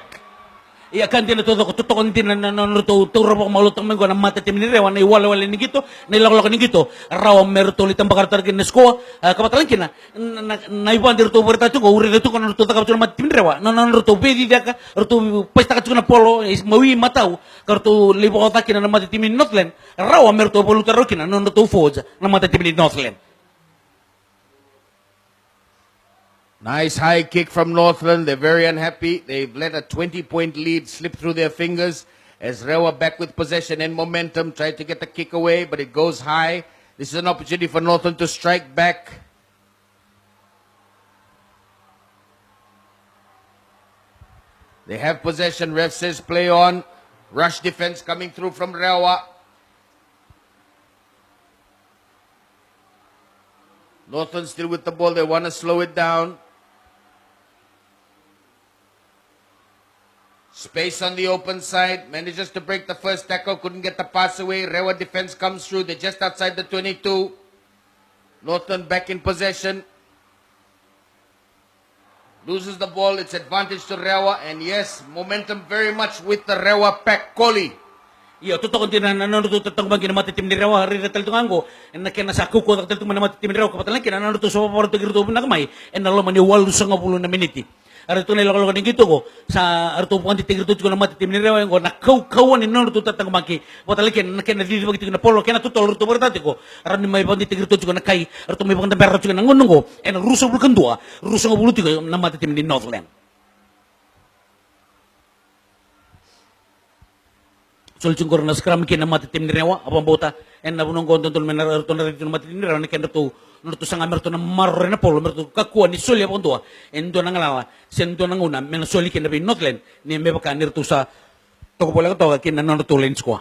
Iya kan din to ko tutokon din na to turo po malutong mengo na mata tim ni Rewa na iwala-wala ni gito na ilak-lak ni gito raw merto litang bakar targin na sko kapatalan kina na iwan dir to berta ko uri to kan to takap mata tim ni Rewa no to bedi dia ka to pesta ka na polo mawi matau kartu libo ta kina na mata tim ni Northland raw merto polo taro kina no to foja na mata tim ni Northland. Nice high kick from Northland. They're very unhappy. They've let a 20-point lead slip through their fingers as Rewa back with possession and momentum. Tried to get the kick away, but it goes high. This is an opportunity for Northland to strike back. They have possession. Ref says play on. Rush defense coming through from Rewa. Northland still with the ball. They want to slow it down. Space on the open side. Manages to break the first tackle. Couldn't get the pass away. Rewa defense comes through. They're just outside the 22. Northland back in possession. Loses the ball. It's advantage to Rewa. And yes, momentum very much with the Rewa pack. Koli. Iya, totoo din na nanonood tatang bang ginamati tim ni Rewa ri retal tungango en na kena saku ko tatal tung manamati tim ni Rewa kapatalan kina nanonood so paporto girto na kamay en nalo mani 80 na minute. Ari tunay lokalo ni gito ko sa arto po kanti tigirto ko na mati tim ni Rewa ngo nakaukawan ni nanonood tatang bang kapatalan kina na kena dili bagito na polo kena tutol ruto bertati ko aran may pandi tigirto ko na kay arto may pang perro ko na ngongo en ruso bul kendua ruso ngobulu ko na mati tim ni Northland. Sulcungkur na scrum kina mati tim ni Rewa apang bota en na bunong konton tol menar to na rito mati tim ni Rewa na kena to sang amer to na marro na polo mer to kakua ni soli apang tua en do na ngalawa sen do na nguna men soli kina bi Northland ni me baka nirto sa to ko bola to kina non to lens ko.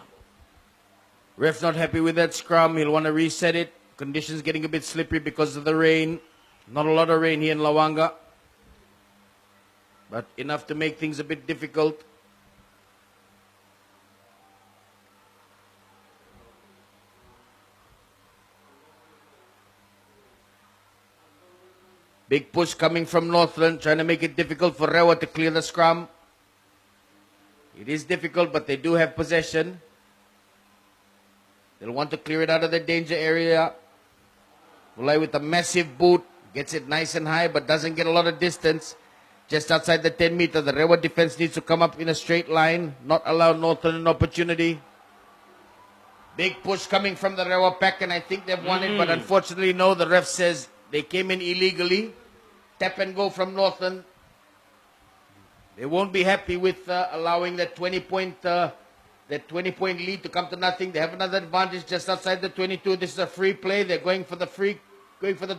Ref's not happy with that scrum. He'll want to reset it. Conditions getting a bit slippery because of the rain. Not a lot of rain here in Lawaqa, but enough to make things a bit difficult. Big push coming from Northland, trying to make it difficult for Rewa to clear the scrum. It is difficult, but they do have possession. They'll want to clear it out of the danger area. Mulai with a massive boot, gets it nice and high, but doesn't get a lot of distance. Just outside the 10 meter, the Rewa defense needs to come up in a straight line, not allow Northland an opportunity. Big push coming from the Rewa pack, and I think they've won it, but unfortunately, no, the ref says they came in illegally. Tap and go from Northland. They won't be happy with allowing that 20-point lead to come to nothing. They have another advantage just outside the 22. This is a free play. They're going for the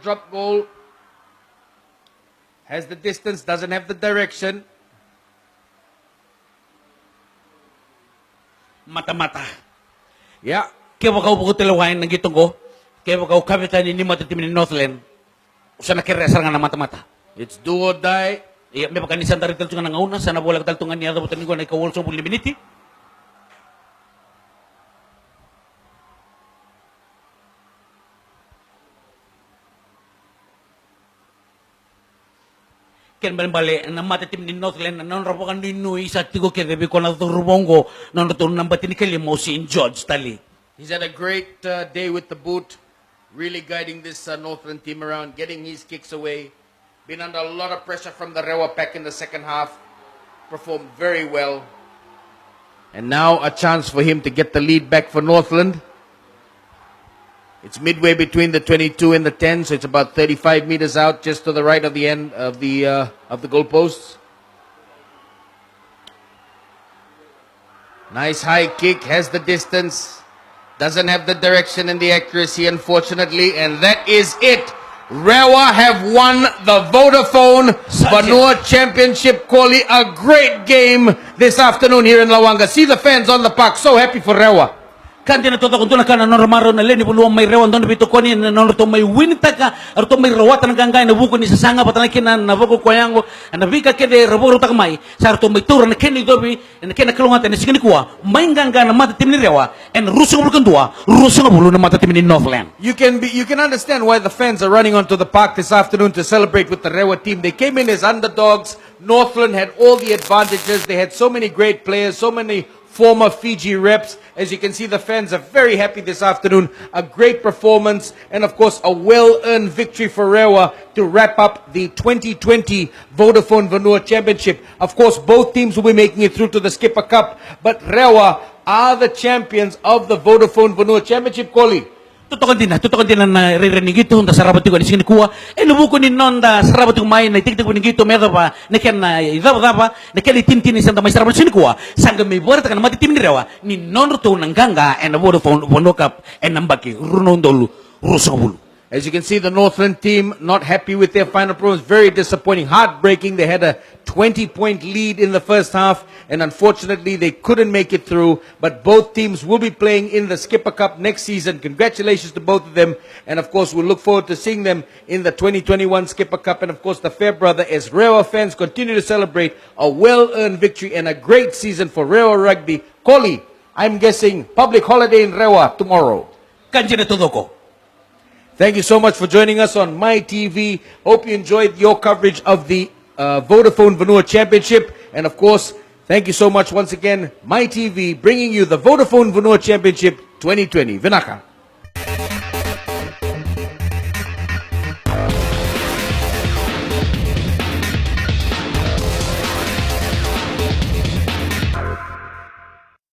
drop goal. Has the distance, doesn't have the direction. Mata-mata. Yeah. Kaya wakaw po ko tilawain ng gitong ko. Kaya wakaw kapitan ni mati tim ni Northland. Usa na kiresar nga na mata-mata. It's do or die. Iya, may pakanisan tayo taltungan ng una. Sana bola taltungan niya dapat ko na ikawal sa puli miniti. Ken bali na matatim ni Northland na non rapo kan nui sa tigo ke debe ko na turubongo non to nambati ni Kelimo si George Tali. He's had a great day with the boot, really guiding this Northland team around, getting his kicks away. Been under a lot of pressure from the Rewa pack in the second half. Performed very well. And now a chance for him to get the lead back for Northland. It's midway between the 22 and the 10, so it's about 35 meters out, just to the right of the end of the goalposts. Nice high kick, has the distance, doesn't have the direction and the accuracy, unfortunately, and that is it. Rewa have won the Vodafone Vanua Championship. Koli, a great game this afternoon here in Lawaqa. See the fans on the park, so happy for Rewa. Kanti na toto kuntuna kana normaro na leni puluang may rewan doon bito koni na norto may winitaka arto may rawatan ng gangay na buko ni sasanga patalakin na buko koyango na vika kede raboro takmay sa arto may tura na keni dobi na kena kalungatan na sigini kuwa may gangga na mata tim ni rewa and rusong bulu kandua rusong bulu na mata tim ni Northland. You can understand why the fans are running onto the park this afternoon to celebrate with the Rewa team. They came in as underdogs. Northland had all the advantages. They had so many great players, so many former Fiji reps. As you can see, the fans are very happy this afternoon. A great performance and, of course, a well-earned victory for Rewa to wrap up the 2020 Vodafone Vanua Championship. Of course, both teams will be making it through to the Skipper Cup, but Rewa are the champions of the Vodafone Vanua Championship, Koli. Tutukan din na naririnig ito da sarabat ko ni singin kuwa lubuko ni non da sarabat ko may naitigtig ko ni gito medo pa nekan na idaba na kali tintin ni santa may sarabat singin kuwa sangga may buwara kan matitim ni rewa ni non to nang ganga and Vodafone Vanua Cup and nambaki runon dolu rusong bulu. As you can see, the Northland team not happy with their final performance. Very disappointing, heartbreaking. They had a 20-point lead in the first half, and unfortunately, they couldn't make it through. But both teams will be playing in the Skipper Cup next season. Congratulations to both of them. And of course, we'll look forward to seeing them in the 2021 Skipper Cup. And of course, the Fair Brother, as Rewa fans continue to celebrate a well-earned victory and a great season for Rewa Rugby. Koli, I'm guessing public holiday in Rewa tomorrow. Kanji na todo ko. Thank you so much for joining us on My TV. Hope you enjoyed your coverage of the Vodafone Vanua Championship. And of course, thank you so much once again, My TV, bringing you the Vodafone Vanua Championship 2020. Vinaka.